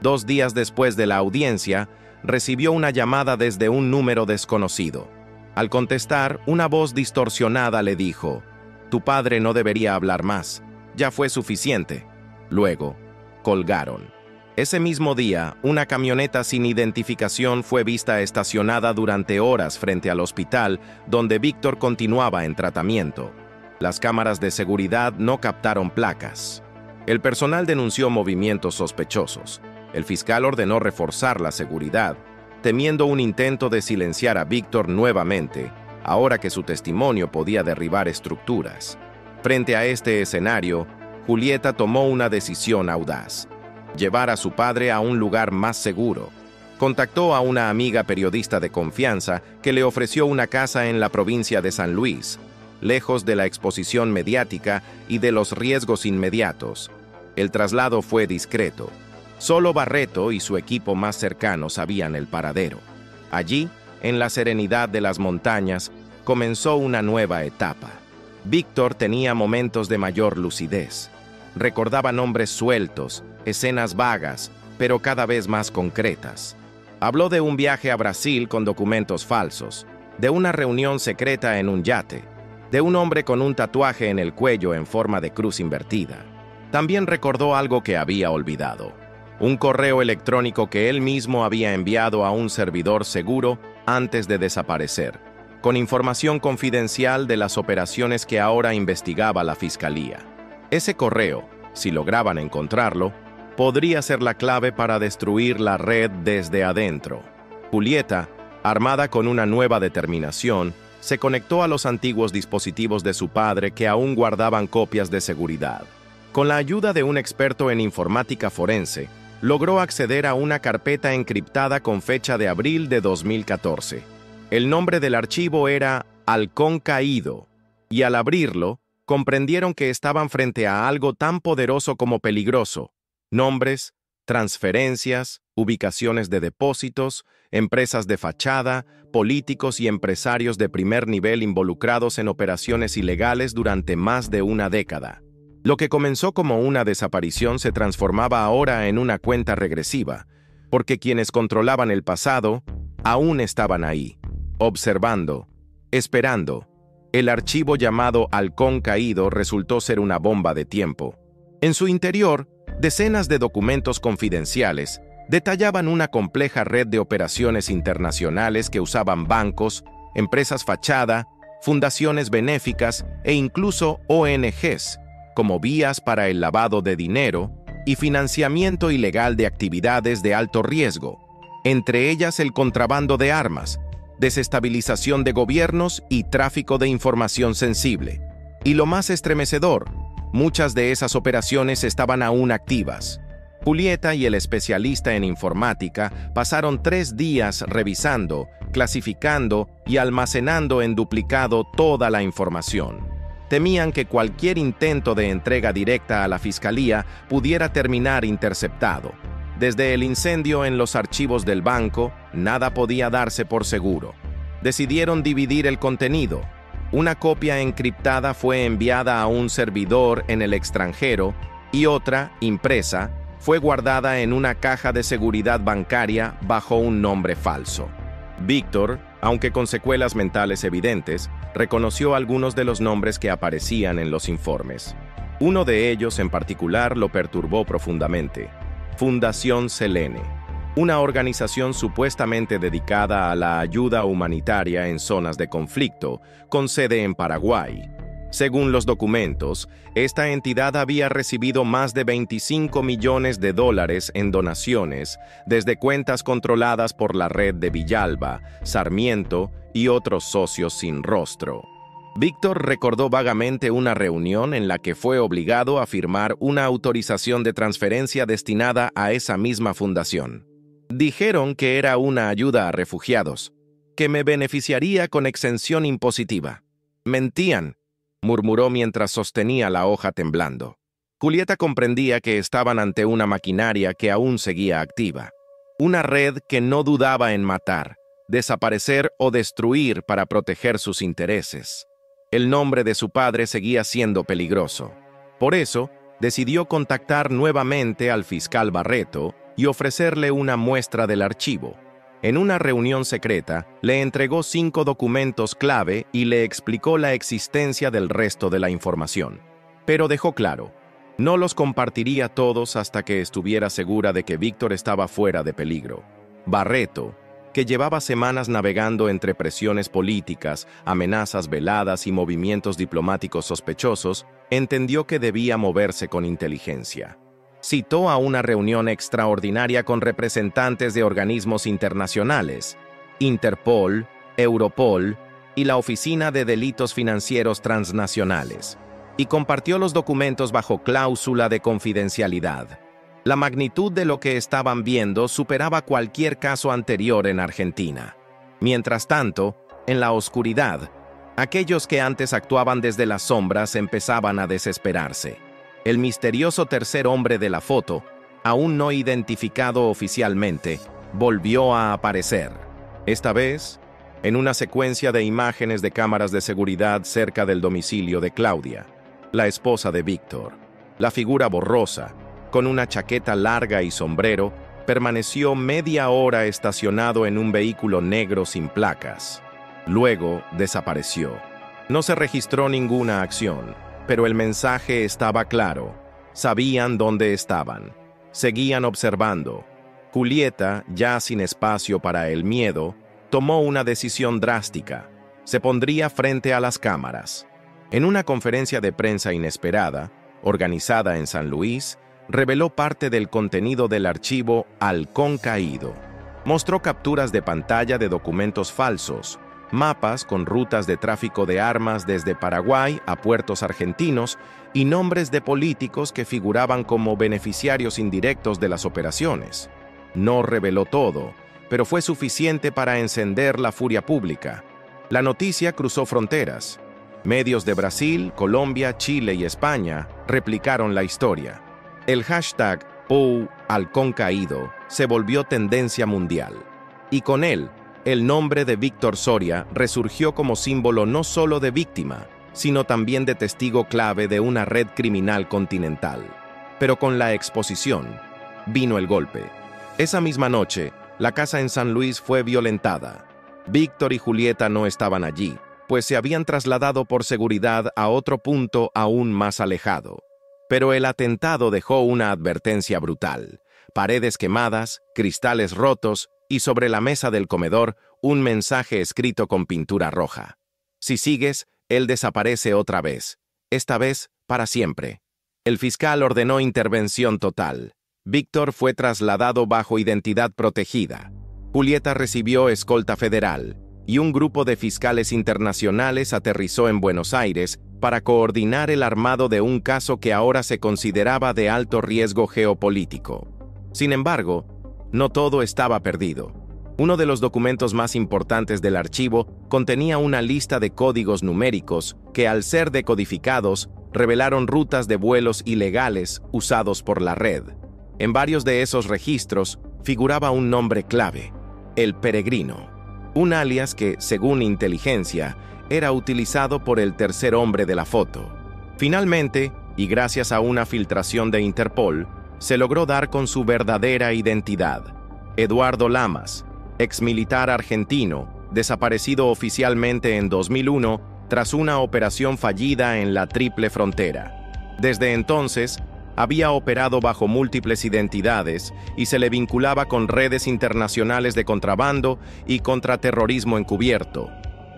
S1: 2 días después de la audiencia, recibió una llamada desde un número desconocido. Al contestar, una voz distorsionada le dijo: «Tu padre no debería hablar más. Ya fue suficiente». Luego, colgaron. Ese mismo día, una camioneta sin identificación fue vista estacionada durante horas frente al hospital, donde Víctor continuaba en tratamiento. Las cámaras de seguridad no captaron placas. El personal denunció movimientos sospechosos. El fiscal ordenó reforzar la seguridad, temiendo un intento de silenciar a Víctor nuevamente, ahora que su testimonio podía derribar estructuras. Frente a este escenario, Julieta tomó una decisión audaz: llevar a su padre a un lugar más seguro. Contactó a una amiga periodista de confianza que le ofreció una casa en la provincia de San Luis, lejos de la exposición mediática y de los riesgos inmediatos. El traslado fue discreto. Solo Barreto y su equipo más cercano sabían el paradero. Allí, en la serenidad de las montañas, comenzó una nueva etapa. Víctor tenía momentos de mayor lucidez. Recordaba nombres sueltos, escenas vagas, pero cada vez más concretas. Habló de un viaje a Brasil con documentos falsos, de una reunión secreta en un yate, de un hombre con un tatuaje en el cuello en forma de cruz invertida. También recordó algo que había olvidado: un correo electrónico que él mismo había enviado a un servidor seguro antes de desaparecer, con información confidencial de las operaciones que ahora investigaba la Fiscalía. Ese correo, si lograban encontrarlo, podría ser la clave para destruir la red desde adentro. Julieta, armada con una nueva determinación, se conectó a los antiguos dispositivos de su padre que aún guardaban copias de seguridad. Con la ayuda de un experto en informática forense, logró acceder a una carpeta encriptada con fecha de abril de 2014. El nombre del archivo era Halcón Caído, y al abrirlo, comprendieron que estaban frente a algo tan poderoso como peligroso: nombres, transferencias, ubicaciones de depósitos, empresas de fachada, políticos y empresarios de primer nivel involucrados en operaciones ilegales durante más de una década. Lo que comenzó como una desaparición se transformaba ahora en una cuenta regresiva, porque quienes controlaban el pasado aún estaban ahí, observando, esperando. El archivo llamado Halcón Caído resultó ser una bomba de tiempo. En su interior, decenas de documentos confidenciales detallaban una compleja red de operaciones internacionales que usaban bancos, empresas fachada, fundaciones benéficas e incluso ONGs como vías para el lavado de dinero y financiamiento ilegal de actividades de alto riesgo, entre ellas el contrabando de armas, desestabilización de gobiernos y tráfico de información sensible. Y lo más estremecedor, muchas de esas operaciones estaban aún activas. Julieta y el especialista en informática pasaron 3 días revisando, clasificando y almacenando en duplicado toda la información. Temían que cualquier intento de entrega directa a la Fiscalía pudiera terminar interceptado. Desde el incendio en los archivos del banco, nada podía darse por seguro. Decidieron dividir el contenido. Una copia encriptada fue enviada a un servidor en el extranjero y otra, impresa, fue guardada en una caja de seguridad bancaria bajo un nombre falso. Víctor, aunque con secuelas mentales evidentes, reconoció algunos de los nombres que aparecían en los informes. Uno de ellos en particular lo perturbó profundamente: Fundación Selene, una organización supuestamente dedicada a la ayuda humanitaria en zonas de conflicto, con sede en Paraguay. Según los documentos, esta entidad había recibido más de $25 millones en donaciones desde cuentas controladas por la red de Villalba, Sarmiento y otros socios sin rostro. Víctor recordó vagamente una reunión en la que fue obligado a firmar una autorización de transferencia destinada a esa misma fundación. Dijeron que era una ayuda a refugiados, que me beneficiaría con exención impositiva. Mentían, murmuró mientras sostenía la hoja temblando. Julieta comprendía que estaban ante una maquinaria que aún seguía activa. Una red que no dudaba en matar, desaparecer o destruir para proteger sus intereses. El nombre de su padre seguía siendo peligroso. Por eso, decidió contactar nuevamente al fiscal Barreto y ofrecerle una muestra del archivo. En una reunión secreta, le entregó 5 documentos clave y le explicó la existencia del resto de la información. Pero dejó claro, no los compartiría todos hasta que estuviera segura de que Víctor estaba fuera de peligro. Barreto, que llevaba semanas navegando entre presiones políticas, amenazas veladas y movimientos diplomáticos sospechosos, entendió que debía moverse con inteligencia. Citó a una reunión extraordinaria con representantes de organismos internacionales, Interpol, Europol y la Oficina de Delitos Financieros Transnacionales, y compartió los documentos bajo cláusula de confidencialidad. La magnitud de lo que estaban viendo superaba cualquier caso anterior en Argentina. Mientras tanto, en la oscuridad, aquellos que antes actuaban desde las sombras empezaban a desesperarse. El misterioso tercer hombre de la foto, aún no identificado oficialmente, volvió a aparecer. Esta vez, en una secuencia de imágenes de cámaras de seguridad cerca del domicilio de Claudia, la esposa de Víctor. La figura borrosa, con una chaqueta larga y sombrero, permaneció media hora estacionado en un vehículo negro sin placas. Luego desapareció. No se registró ninguna acción. Pero el mensaje estaba claro. Sabían dónde estaban. Seguían observando. Julieta, ya sin espacio para el miedo, tomó una decisión drástica. Se pondría frente a las cámaras. En una conferencia de prensa inesperada, organizada en San Luis, reveló parte del contenido del archivo Halcón Caído. Mostró capturas de pantalla de documentos falsos, mapas con rutas de tráfico de armas desde Paraguay a puertos argentinos y nombres de políticos que figuraban como beneficiarios indirectos de las operaciones. No reveló todo, pero fue suficiente para encender la furia pública. La noticia cruzó fronteras. Medios de Brasil, Colombia, Chile y España replicaron la historia. El hashtag #HalcónCaído se volvió tendencia mundial. Y con él, el nombre de Víctor Soria resurgió como símbolo no solo de víctima, sino también de testigo clave de una red criminal continental. Pero con la exposición, vino el golpe. Esa misma noche, la casa en San Luis fue violentada. Víctor y Julieta no estaban allí, pues se habían trasladado por seguridad a otro punto aún más alejado. Pero el atentado dejó una advertencia brutal: paredes quemadas, cristales rotos y sobre la mesa del comedor un mensaje escrito con pintura roja. Si sigues, él desaparece otra vez, esta vez para siempre. El fiscal ordenó intervención total. Víctor fue trasladado bajo identidad protegida. Julieta recibió escolta federal y un grupo de fiscales internacionales aterrizó en Buenos Aires para coordinar el armado de un caso que ahora se consideraba de alto riesgo geopolítico. Sin embargo, no todo estaba perdido. Uno de los documentos más importantes del archivo contenía una lista de códigos numéricos que, al ser decodificados, revelaron rutas de vuelos ilegales usados por la red. En varios de esos registros figuraba un nombre clave: El Peregrino. un alias que, según inteligencia, era utilizado por el tercer hombre de la foto. Finalmente, y gracias a una filtración de Interpol, se logró dar con su verdadera identidad. Eduardo Lamas, exmilitar argentino, desaparecido oficialmente en 2001 tras una operación fallida en la Triple Frontera. Desde entonces, había operado bajo múltiples identidades y se le vinculaba con redes internacionales de contrabando y contraterrorismo encubierto.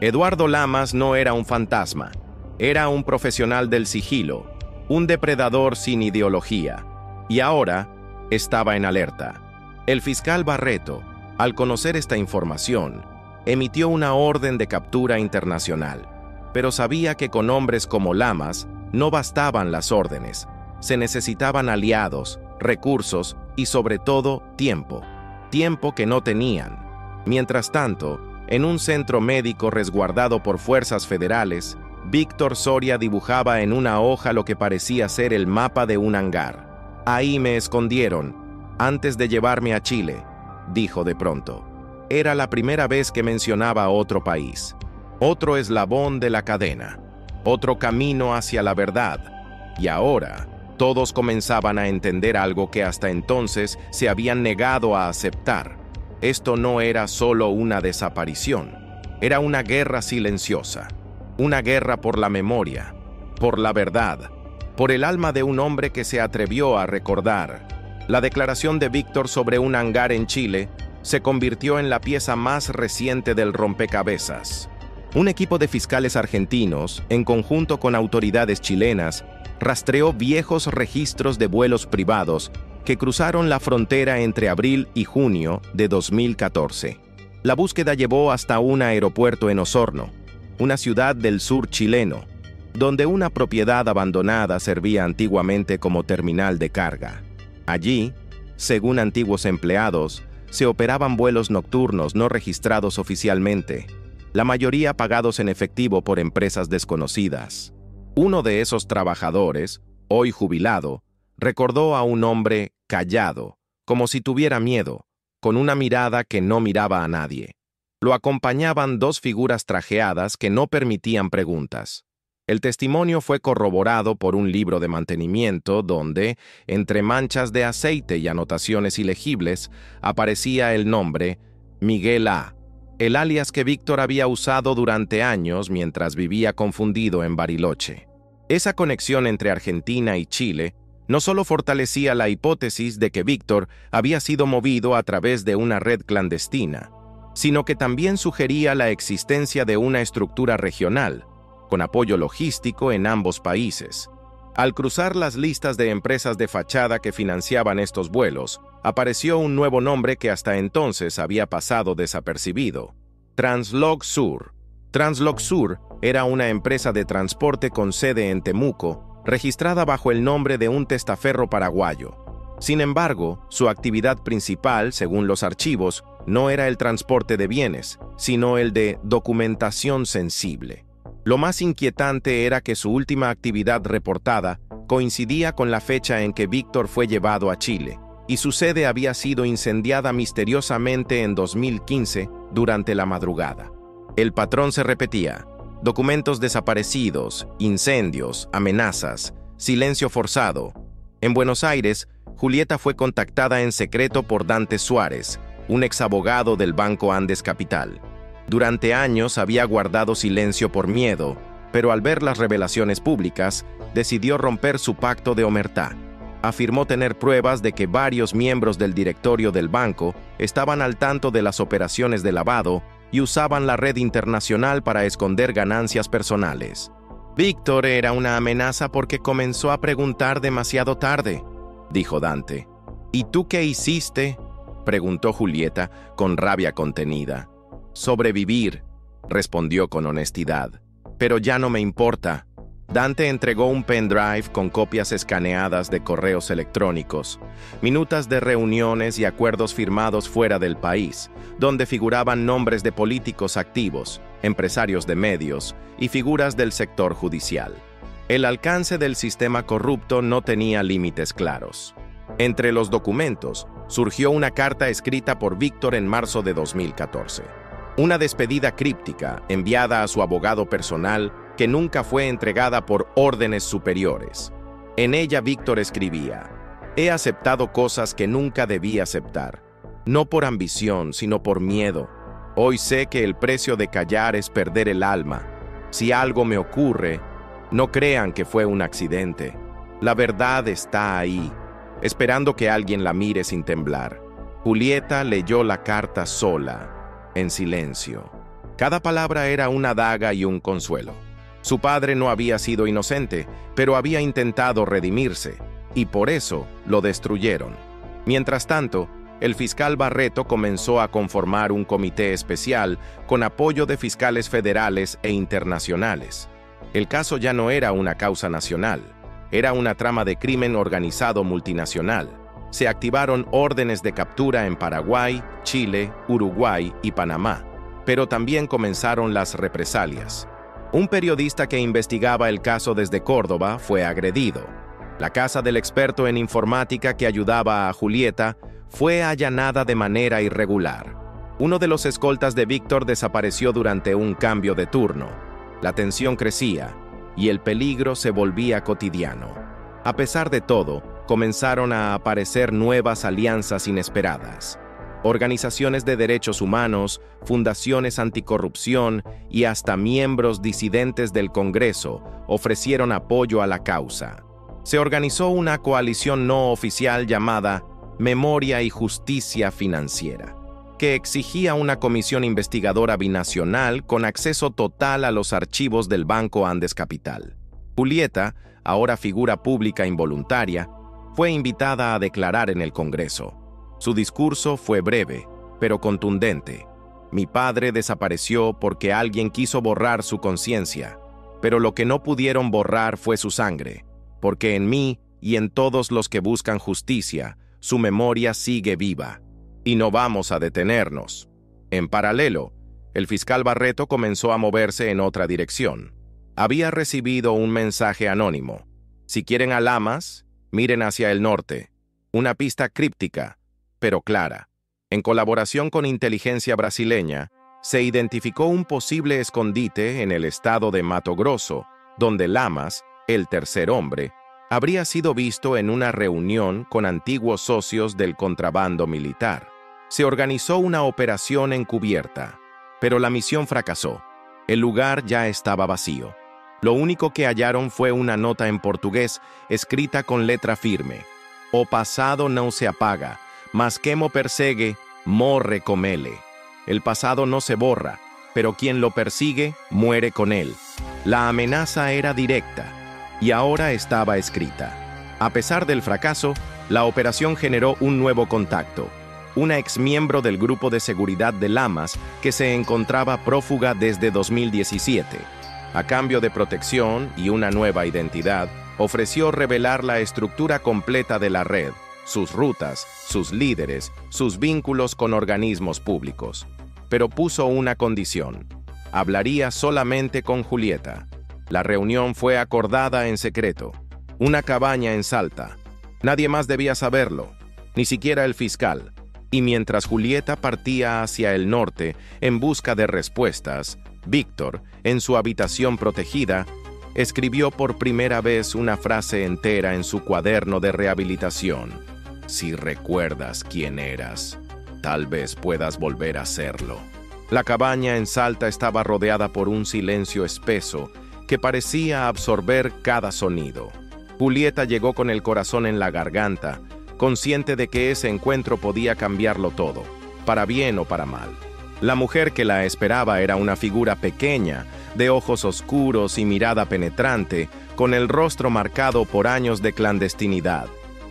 S1: Eduardo Lamas no era un fantasma, era un profesional del sigilo, un depredador sin ideología, y ahora estaba en alerta. El fiscal Barreto, al conocer esta información, emitió una orden de captura internacional, pero sabía que con hombres como Lamas no bastaban las órdenes, se necesitaban aliados, recursos y sobre todo tiempo que no tenían. Mientras tanto, en un centro médico resguardado por fuerzas federales, Víctor Soria dibujaba en una hoja lo que parecía ser el mapa de un hangar. Ahí me escondieron, antes de llevarme a Chile, dijo de pronto. Era la primera vez que mencionaba otro país, otro eslabón de la cadena, otro camino hacia la verdad. Y ahora, todos comenzaban a entender algo que hasta entonces se habían negado a aceptar. Esto no era solo una desaparición, era una guerra silenciosa. Una guerra por la memoria, por la verdad, por el alma de un hombre que se atrevió a recordar. La declaración de Víctor sobre un hangar en Chile se convirtió en la pieza más reciente del rompecabezas. Un equipo de fiscales argentinos, en conjunto con autoridades chilenas, rastreó viejos registros de vuelos privados que cruzaron la frontera entre abril y junio de 2014. La búsqueda llevó hasta un aeropuerto en Osorno, una ciudad del sur chileno, donde una propiedad abandonada servía antiguamente como terminal de carga. Allí, según antiguos empleados, se operaban vuelos nocturnos no registrados oficialmente, la mayoría pagados en efectivo por empresas desconocidas. Uno de esos trabajadores, hoy jubilado, recordó a un hombre callado, como si tuviera miedo, con una mirada que no miraba a nadie. Lo acompañaban dos figuras trajeadas que no permitían preguntas. El testimonio fue corroborado por un libro de mantenimiento donde, entre manchas de aceite y anotaciones ilegibles, aparecía el nombre Miguel A., el alias que Víctor había usado durante años mientras vivía confundido en Bariloche. Esa conexión entre Argentina y Chile no solo fortalecía la hipótesis de que Víctor había sido movido a través de una red clandestina, sino que también sugería la existencia de una estructura regional, con apoyo logístico en ambos países. Al cruzar las listas de empresas de fachada que financiaban estos vuelos, apareció un nuevo nombre que hasta entonces había pasado desapercibido: Translog Sur. Translog Sur era una empresa de transporte con sede en Temuco, registrada bajo el nombre de un testaferro paraguayo. Sin embargo, su actividad principal, según los archivos, no era el transporte de bienes, sino el de documentación sensible. Lo más inquietante era que su última actividad reportada coincidía con la fecha en que Víctor fue llevado a Chile, y su sede había sido incendiada misteriosamente en 2015 durante la madrugada. El patrón se repetía: documentos desaparecidos, incendios, amenazas, silencio forzado. En Buenos Aires, Julieta fue contactada en secreto por Dante Suárez, un exabogado del Banco Andes Capital. Durante años había guardado silencio por miedo, pero al ver las revelaciones públicas, decidió romper su pacto de omertá. Afirmó tener pruebas de que varios miembros del directorio del banco estaban al tanto de las operaciones de lavado y usaban la red internacional para esconder ganancias personales. Víctor era una amenaza porque comenzó a preguntar demasiado tarde, dijo Dante. ¿Y tú qué hiciste?, preguntó Julieta con rabia contenida. Sobrevivir, respondió con honestidad. Pero ya no me importa. Dante entregó un pendrive con copias escaneadas de correos electrónicos, minutas de reuniones y acuerdos firmados fuera del país, donde figuraban nombres de políticos activos, empresarios de medios y figuras del sector judicial. El alcance del sistema corrupto no tenía límites claros. Entre los documentos, surgió una carta escrita por Víctor en marzo de 2014. Una despedida críptica enviada a su abogado personal que nunca fue entregada por órdenes superiores. En ella Víctor escribía: «He aceptado cosas que nunca debí aceptar, no por ambición, sino por miedo. Hoy sé que el precio de callar es perder el alma. Si algo me ocurre, no crean que fue un accidente. La verdad está ahí, esperando que alguien la mire sin temblar». Julieta leyó la carta sola, en silencio. Cada palabra era una daga y un consuelo. Su padre no había sido inocente, pero había intentado redimirse, y por eso lo destruyeron. Mientras tanto, el fiscal Barreto comenzó a conformar un comité especial con apoyo de fiscales federales e internacionales. El caso ya no era una causa nacional, era una trama de crimen organizado multinacional. Se activaron órdenes de captura en Paraguay, Chile, Uruguay y Panamá, pero también comenzaron las represalias. Un periodista que investigaba el caso desde Córdoba fue agredido. La casa del experto en informática que ayudaba a Julieta fue allanada de manera irregular. Uno de los escoltas de Víctor desapareció durante un cambio de turno. La tensión crecía y el peligro se volvía cotidiano. A pesar de todo, comenzaron a aparecer nuevas alianzas inesperadas. Organizaciones de derechos humanos, fundaciones anticorrupción y hasta miembros disidentes del Congreso ofrecieron apoyo a la causa. Se organizó una coalición no oficial llamada Memoria y Justicia Financiera, que exigía una comisión investigadora binacional con acceso total a los archivos del Banco Andes Capital. Julieta, ahora figura pública involuntaria, fue invitada a declarar en el Congreso. Su discurso fue breve, pero contundente. Mi padre desapareció porque alguien quiso borrar su conciencia, pero lo que no pudieron borrar fue su sangre, porque en mí y en todos los que buscan justicia, su memoria sigue viva, y no vamos a detenernos. En paralelo, el fiscal Barreto comenzó a moverse en otra dirección. Había recibido un mensaje anónimo: si quieren a Lamas, miren hacia el norte. Una pista críptica, pero clara. En colaboración con inteligencia brasileña, se identificó un posible escondite en el estado de Mato Grosso, donde Lamas, el tercer hombre, habría sido visto en una reunión con antiguos socios del contrabando militar. Se organizó una operación encubierta, pero la misión fracasó. El lugar ya estaba vacío. Lo único que hallaron fue una nota en portugués escrita con letra firme: «O pasado no se apaga, mas quemo persegue, morre comele». El pasado no se borra, pero quien lo persigue, muere con él. La amenaza era directa, y ahora estaba escrita. A pesar del fracaso, la operación generó un nuevo contacto: una exmiembro del grupo de seguridad de Lamas que se encontraba prófuga desde 2017. A cambio de protección y una nueva identidad, ofreció revelar la estructura completa de la red, sus rutas, sus líderes, sus vínculos con organismos públicos. Pero puso una condición: hablaría solamente con Julieta. La reunión fue acordada en secreto. Una cabaña en Salta. Nadie más debía saberlo, ni siquiera el fiscal. Y mientras Julieta partía hacia el norte en busca de respuestas, Víctor, en su habitación protegida, escribió por primera vez una frase entera en su cuaderno de rehabilitación: «Si recuerdas quién eras, tal vez puedas volver a serlo». La cabaña en Salta estaba rodeada por un silencio espeso que parecía absorber cada sonido. Julieta llegó con el corazón en la garganta, consciente de que ese encuentro podía cambiarlo todo, para bien o para mal. La mujer que la esperaba era una figura pequeña, de ojos oscuros y mirada penetrante, con el rostro marcado por años de clandestinidad.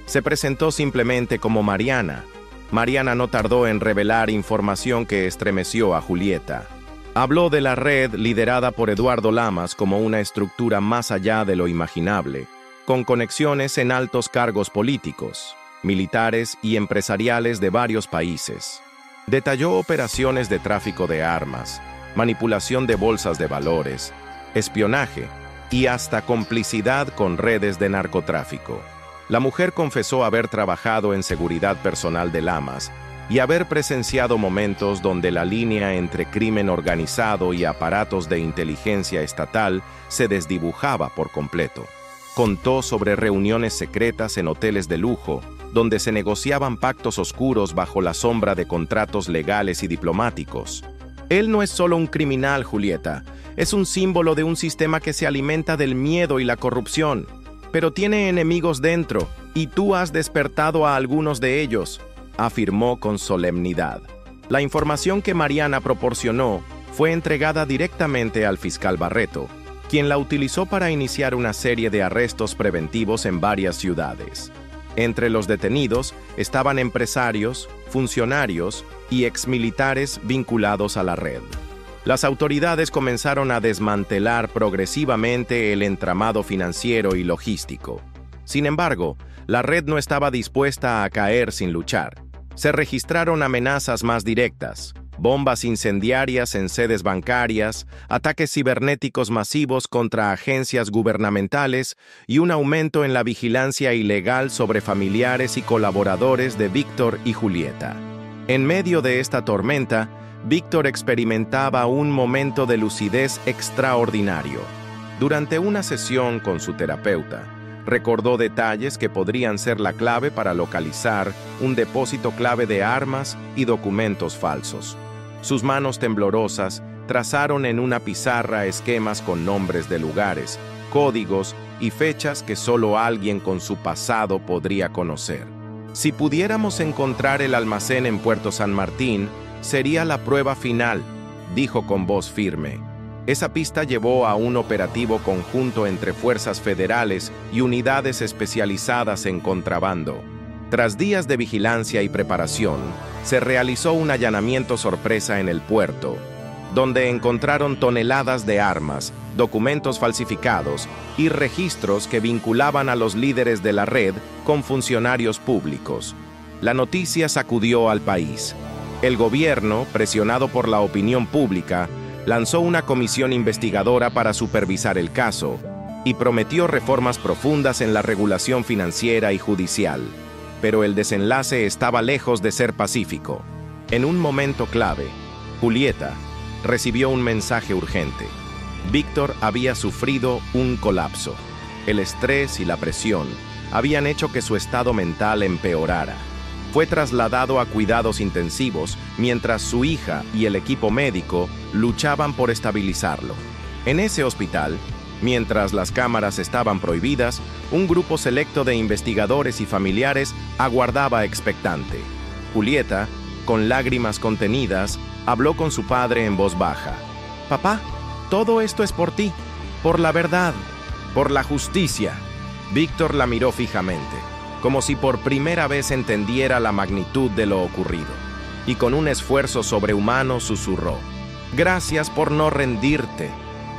S1: Se presentó simplemente como Mariana. Mariana no tardó en revelar información que estremeció a Julieta. Habló de la red liderada por Eduardo Lamas como una estructura más allá de lo imaginable, con conexiones en altos cargos políticos, militares y empresariales de varios países. Detalló operaciones de tráfico de armas, manipulación de bolsas de valores, espionaje y hasta complicidad con redes de narcotráfico. La mujer confesó haber trabajado en seguridad personal de Lamas y haber presenciado momentos donde la línea entre crimen organizado y aparatos de inteligencia estatal se desdibujaba por completo. Contó sobre reuniones secretas en hoteles de lujo, donde se negociaban pactos oscuros bajo la sombra de contratos legales y diplomáticos. Él no es solo un criminal, Julieta, es un símbolo de un sistema que se alimenta del miedo y la corrupción, pero tiene enemigos dentro, y tú has despertado a algunos de ellos, afirmó con solemnidad. La información que Mariana proporcionó fue entregada directamente al fiscal Barreto, quien la utilizó para iniciar una serie de arrestos preventivos en varias ciudades. Entre los detenidos estaban empresarios, funcionarios y exmilitares vinculados a la red. Las autoridades comenzaron a desmantelar progresivamente el entramado financiero y logístico. Sin embargo, la red no estaba dispuesta a caer sin luchar. Se registraron amenazas más directas, bombas incendiarias en sedes bancarias, ataques cibernéticos masivos contra agencias gubernamentales y un aumento en la vigilancia ilegal sobre familiares y colaboradores de Víctor y Julieta. En medio de esta tormenta, Víctor experimentaba un momento de lucidez extraordinario. Durante una sesión con su terapeuta, recordó detalles que podrían ser la clave para localizar un depósito clave de armas y documentos falsos. Sus manos temblorosas trazaron en una pizarra esquemas con nombres de lugares, códigos y fechas que solo alguien con su pasado podría conocer. Si pudiéramos encontrar el almacén en Puerto San Martín, sería la prueba final, dijo con voz firme. Esa pista llevó a un operativo conjunto entre fuerzas federales y unidades especializadas en contrabando. Tras días de vigilancia y preparación, se realizó un allanamiento sorpresa en el puerto, donde encontraron toneladas de armas, documentos falsificados y registros que vinculaban a los líderes de la red con funcionarios públicos. La noticia sacudió al país. El gobierno, presionado por la opinión pública, lanzó una comisión investigadora para supervisar el caso y prometió reformas profundas en la regulación financiera y judicial. Pero el desenlace estaba lejos de ser pacífico. En un momento clave, Julieta recibió un mensaje urgente. Víctor había sufrido un colapso. El estrés y la presión habían hecho que su estado mental empeorara. Fue trasladado a cuidados intensivos mientras su hija y el equipo médico luchaban por estabilizarlo. En ese hospital, mientras las cámaras estaban prohibidas, un grupo selecto de investigadores y familiares aguardaba expectante. Julieta, con lágrimas contenidas, habló con su padre en voz baja. «Papá, todo esto es por ti, por la verdad, por la justicia». Víctor la miró fijamente, como si por primera vez entendiera la magnitud de lo ocurrido, y con un esfuerzo sobrehumano susurró: «Gracias por no rendirte».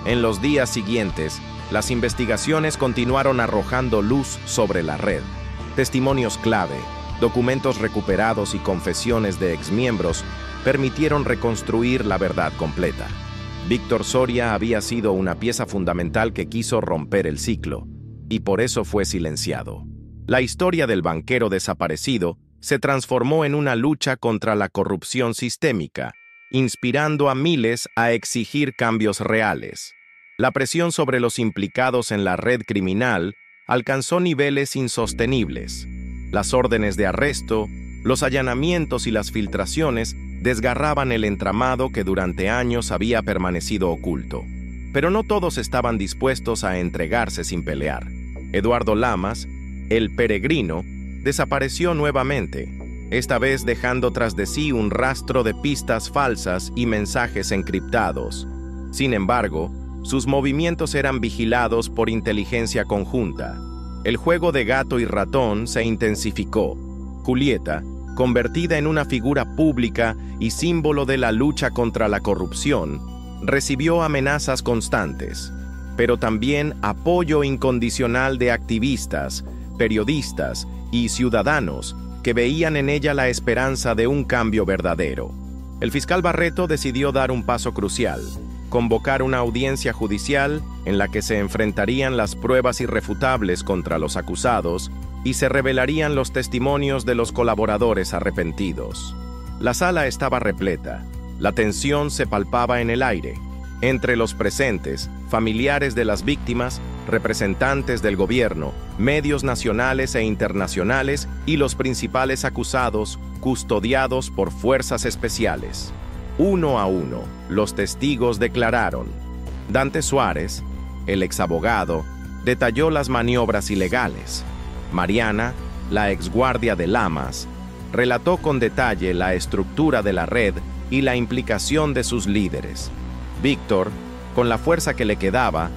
S1: En los días siguientes, las investigaciones continuaron arrojando luz sobre la red. Testimonios clave, documentos recuperados y confesiones de exmiembros permitieron reconstruir la verdad completa. Víctor Soria había sido una pieza fundamental que quiso romper el ciclo, y por eso fue silenciado. La historia del banquero desaparecido se transformó en una lucha contra la corrupción sistémica, inspirando a miles a exigir cambios reales. La presión sobre los implicados en la red criminal alcanzó niveles insostenibles. Las órdenes de arresto, los allanamientos y las filtraciones desgarraban el entramado que durante años había permanecido oculto. Pero no todos estaban dispuestos a entregarse sin pelear. Eduardo Lamas, el peregrino, desapareció nuevamente, esta vez dejando tras de sí un rastro de pistas falsas y mensajes encriptados. Sin embargo, sus movimientos eran vigilados por inteligencia conjunta. El juego de gato y ratón se intensificó. Julieta, convertida en una figura pública y símbolo de la lucha contra la corrupción, recibió amenazas constantes, pero también apoyo incondicional de activistas, periodistas y ciudadanos que veían en ella la esperanza de un cambio verdadero. El fiscal Barreto decidió dar un paso crucial: convocar una audiencia judicial en la que se enfrentarían las pruebas irrefutables contra los acusados y se revelarían los testimonios de los colaboradores arrepentidos. La sala estaba repleta. La tensión se palpaba en el aire. Entre los presentes, familiares de las víctimas, representantes del gobierno, medios nacionales e internacionales y los principales acusados, custodiados por fuerzas especiales. Uno a uno, los testigos declararon. Dante Suárez, el exabogado, detalló las maniobras ilegales. Mariana, la exguardia de Lamas, relató con detalle la estructura de la red y la implicación de sus líderes. Víctor, con la fuerza que le quedaba,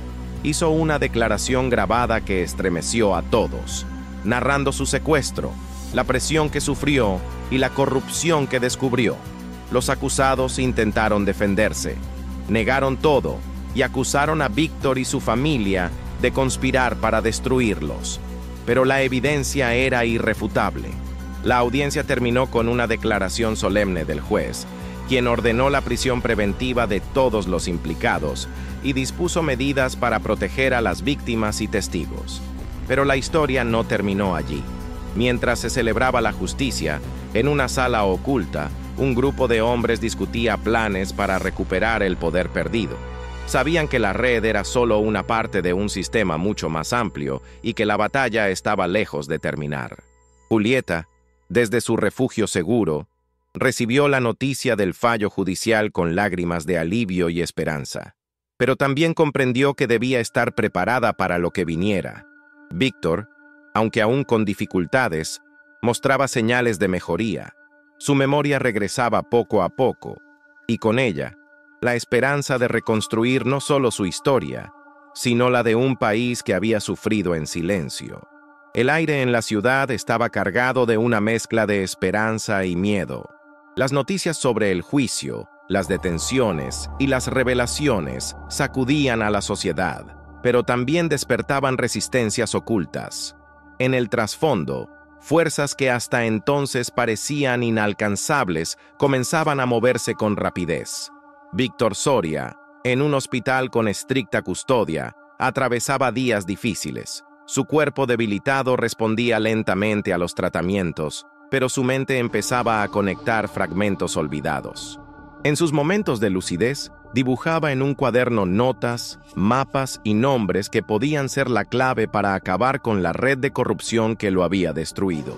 S1: hizo una declaración grabada que estremeció a todos, narrando su secuestro, la presión que sufrió y la corrupción que descubrió. Los acusados intentaron defenderse, negaron todo y acusaron a Víctor y su familia de conspirar para destruirlos. Pero la evidencia era irrefutable. La audiencia terminó con una declaración solemne del juez, quien ordenó la prisión preventiva de todos los implicados y dispuso medidas para proteger a las víctimas y testigos. Pero la historia no terminó allí. Mientras se celebraba la justicia, en una sala oculta, un grupo de hombres discutía planes para recuperar el poder perdido. Sabían que la red era solo una parte de un sistema mucho más amplio y que la batalla estaba lejos de terminar. Julieta, desde su refugio seguro, recibió la noticia del fallo judicial con lágrimas de alivio y esperanza, pero también comprendió que debía estar preparada para lo que viniera. Víctor, aunque aún con dificultades, mostraba señales de mejoría. Su memoria regresaba poco a poco, y con ella, la esperanza de reconstruir no solo su historia, sino la de un país que había sufrido en silencio. El aire en la ciudad estaba cargado de una mezcla de esperanza y miedo. Las noticias sobre el juicio, las detenciones y las revelaciones sacudían a la sociedad, pero también despertaban resistencias ocultas. En el trasfondo, fuerzas que hasta entonces parecían inalcanzables comenzaban a moverse con rapidez. Víctor Soria, en un hospital con estricta custodia, atravesaba días difíciles. Su cuerpo debilitado respondía lentamente a los tratamientos, pero su mente empezaba a conectar fragmentos olvidados. En sus momentos de lucidez, dibujaba en un cuaderno notas, mapas y nombres que podían ser la clave para acabar con la red de corrupción que lo había destruido.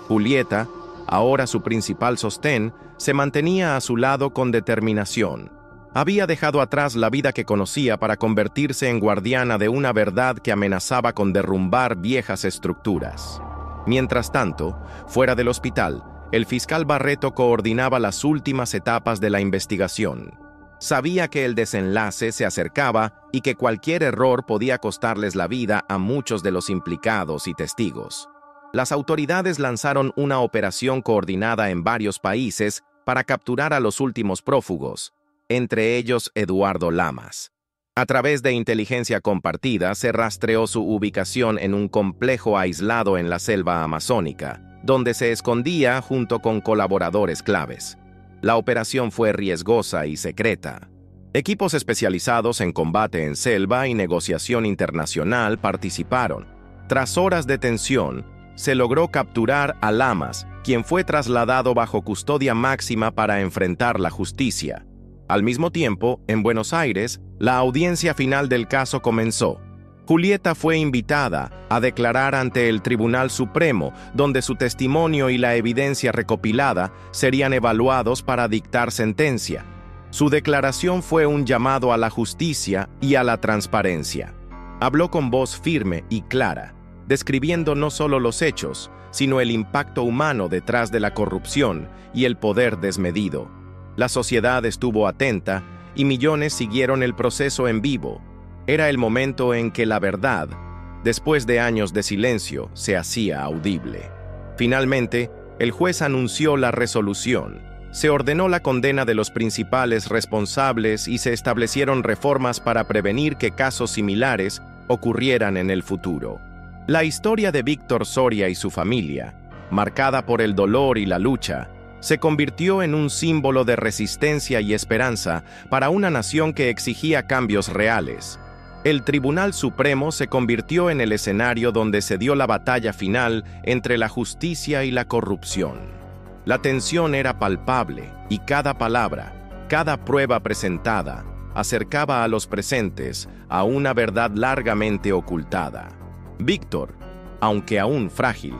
S1: Julieta, ahora su principal sostén, se mantenía a su lado con determinación. Había dejado atrás la vida que conocía para convertirse en guardiana de una verdad que amenazaba con derrumbar viejas estructuras. Mientras tanto, fuera del hospital, el fiscal Barreto coordinaba las últimas etapas de la investigación. Sabía que el desenlace se acercaba y que cualquier error podía costarles la vida a muchos de los implicados y testigos. Las autoridades lanzaron una operación coordinada en varios países para capturar a los últimos prófugos, entre ellos Eduardo Lamas. A través de inteligencia compartida se rastreó su ubicación en un complejo aislado en la selva amazónica, donde se escondía junto con colaboradores claves. La operación fue riesgosa y secreta. Equipos especializados en combate en selva y negociación internacional participaron. Tras horas de tensión, se logró capturar a Lamas, quien fue trasladado bajo custodia máxima para enfrentar la justicia. Al mismo tiempo, en Buenos Aires, la audiencia final del caso comenzó. Julieta fue invitada a declarar ante el Tribunal Supremo, donde su testimonio y la evidencia recopilada serían evaluados para dictar sentencia. Su declaración fue un llamado a la justicia y a la transparencia. Habló con voz firme y clara, describiendo no solo los hechos, sino el impacto humano detrás de la corrupción y el poder desmedido. La sociedad estuvo atenta y millones siguieron el proceso en vivo. Era el momento en que la verdad, después de años de silencio, se hacía audible. Finalmente, el juez anunció la resolución. Se ordenó la condena de los principales responsables y se establecieron reformas para prevenir que casos similares ocurrieran en el futuro. La historia de Víctor Soria y su familia, marcada por el dolor y la lucha, se convirtió en un símbolo de resistencia y esperanza para una nación que exigía cambios reales. El Tribunal Supremo se convirtió en el escenario donde se dio la batalla final entre la justicia y la corrupción. La tensión era palpable y cada palabra, cada prueba presentada, acercaba a los presentes a una verdad largamente ocultada. Víctor, aunque aún frágil,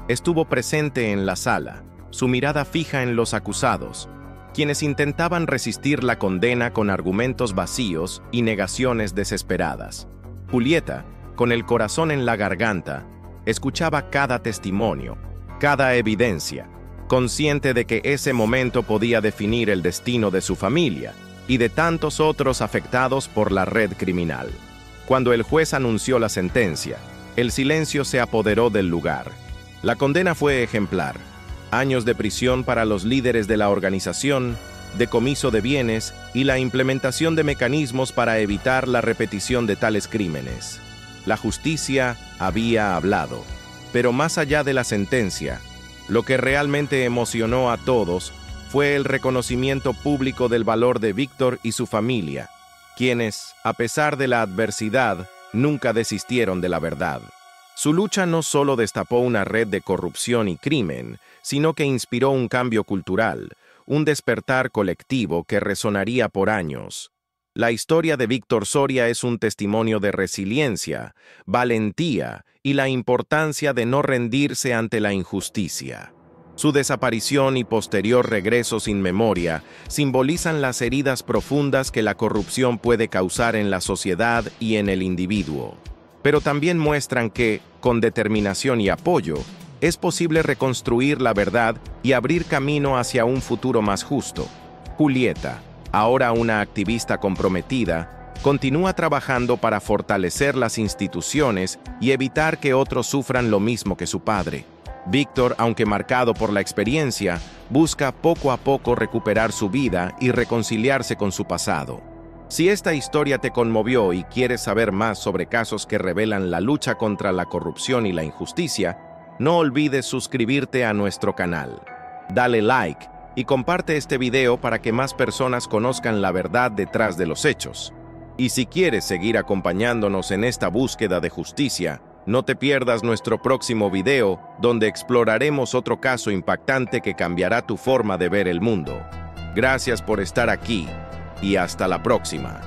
S1: estuvo presente en la sala, su mirada fija en los acusados, quienes intentaban resistir la condena con argumentos vacíos y negaciones desesperadas. Julieta, con el corazón en la garganta, escuchaba cada testimonio, cada evidencia, consciente de que ese momento podía definir el destino de su familia y de tantos otros afectados por la red criminal. Cuando el juez anunció la sentencia, el silencio se apoderó del lugar. La condena fue ejemplar: años de prisión para los líderes de la organización, decomiso de bienes y la implementación de mecanismos para evitar la repetición de tales crímenes. La justicia había hablado, pero más allá de la sentencia, lo que realmente emocionó a todos fue el reconocimiento público del valor de Víctor y su familia, quienes, a pesar de la adversidad, nunca desistieron de la verdad. Su lucha no solo destapó una red de corrupción y crimen, sino que inspiró un cambio cultural, un despertar colectivo que resonaría por años. La historia de Víctor Soria es un testimonio de resiliencia, valentía y la importancia de no rendirse ante la injusticia. Su desaparición y posterior regreso sin memoria simbolizan las heridas profundas que la corrupción puede causar en la sociedad y en el individuo. Pero también muestran que, con determinación y apoyo, es posible reconstruir la verdad y abrir camino hacia un futuro más justo. Julieta, ahora una activista comprometida, continúa trabajando para fortalecer las instituciones y evitar que otros sufran lo mismo que su padre. Víctor, aunque marcado por la experiencia, busca poco a poco recuperar su vida y reconciliarse con su pasado. Si esta historia te conmovió y quieres saber más sobre casos que revelan la lucha contra la corrupción y la injusticia, no olvides suscribirte a nuestro canal. Dale like y comparte este video para que más personas conozcan la verdad detrás de los hechos. Y si quieres seguir acompañándonos en esta búsqueda de justicia, no te pierdas nuestro próximo video, donde exploraremos otro caso impactante que cambiará tu forma de ver el mundo. Gracias por estar aquí y hasta la próxima.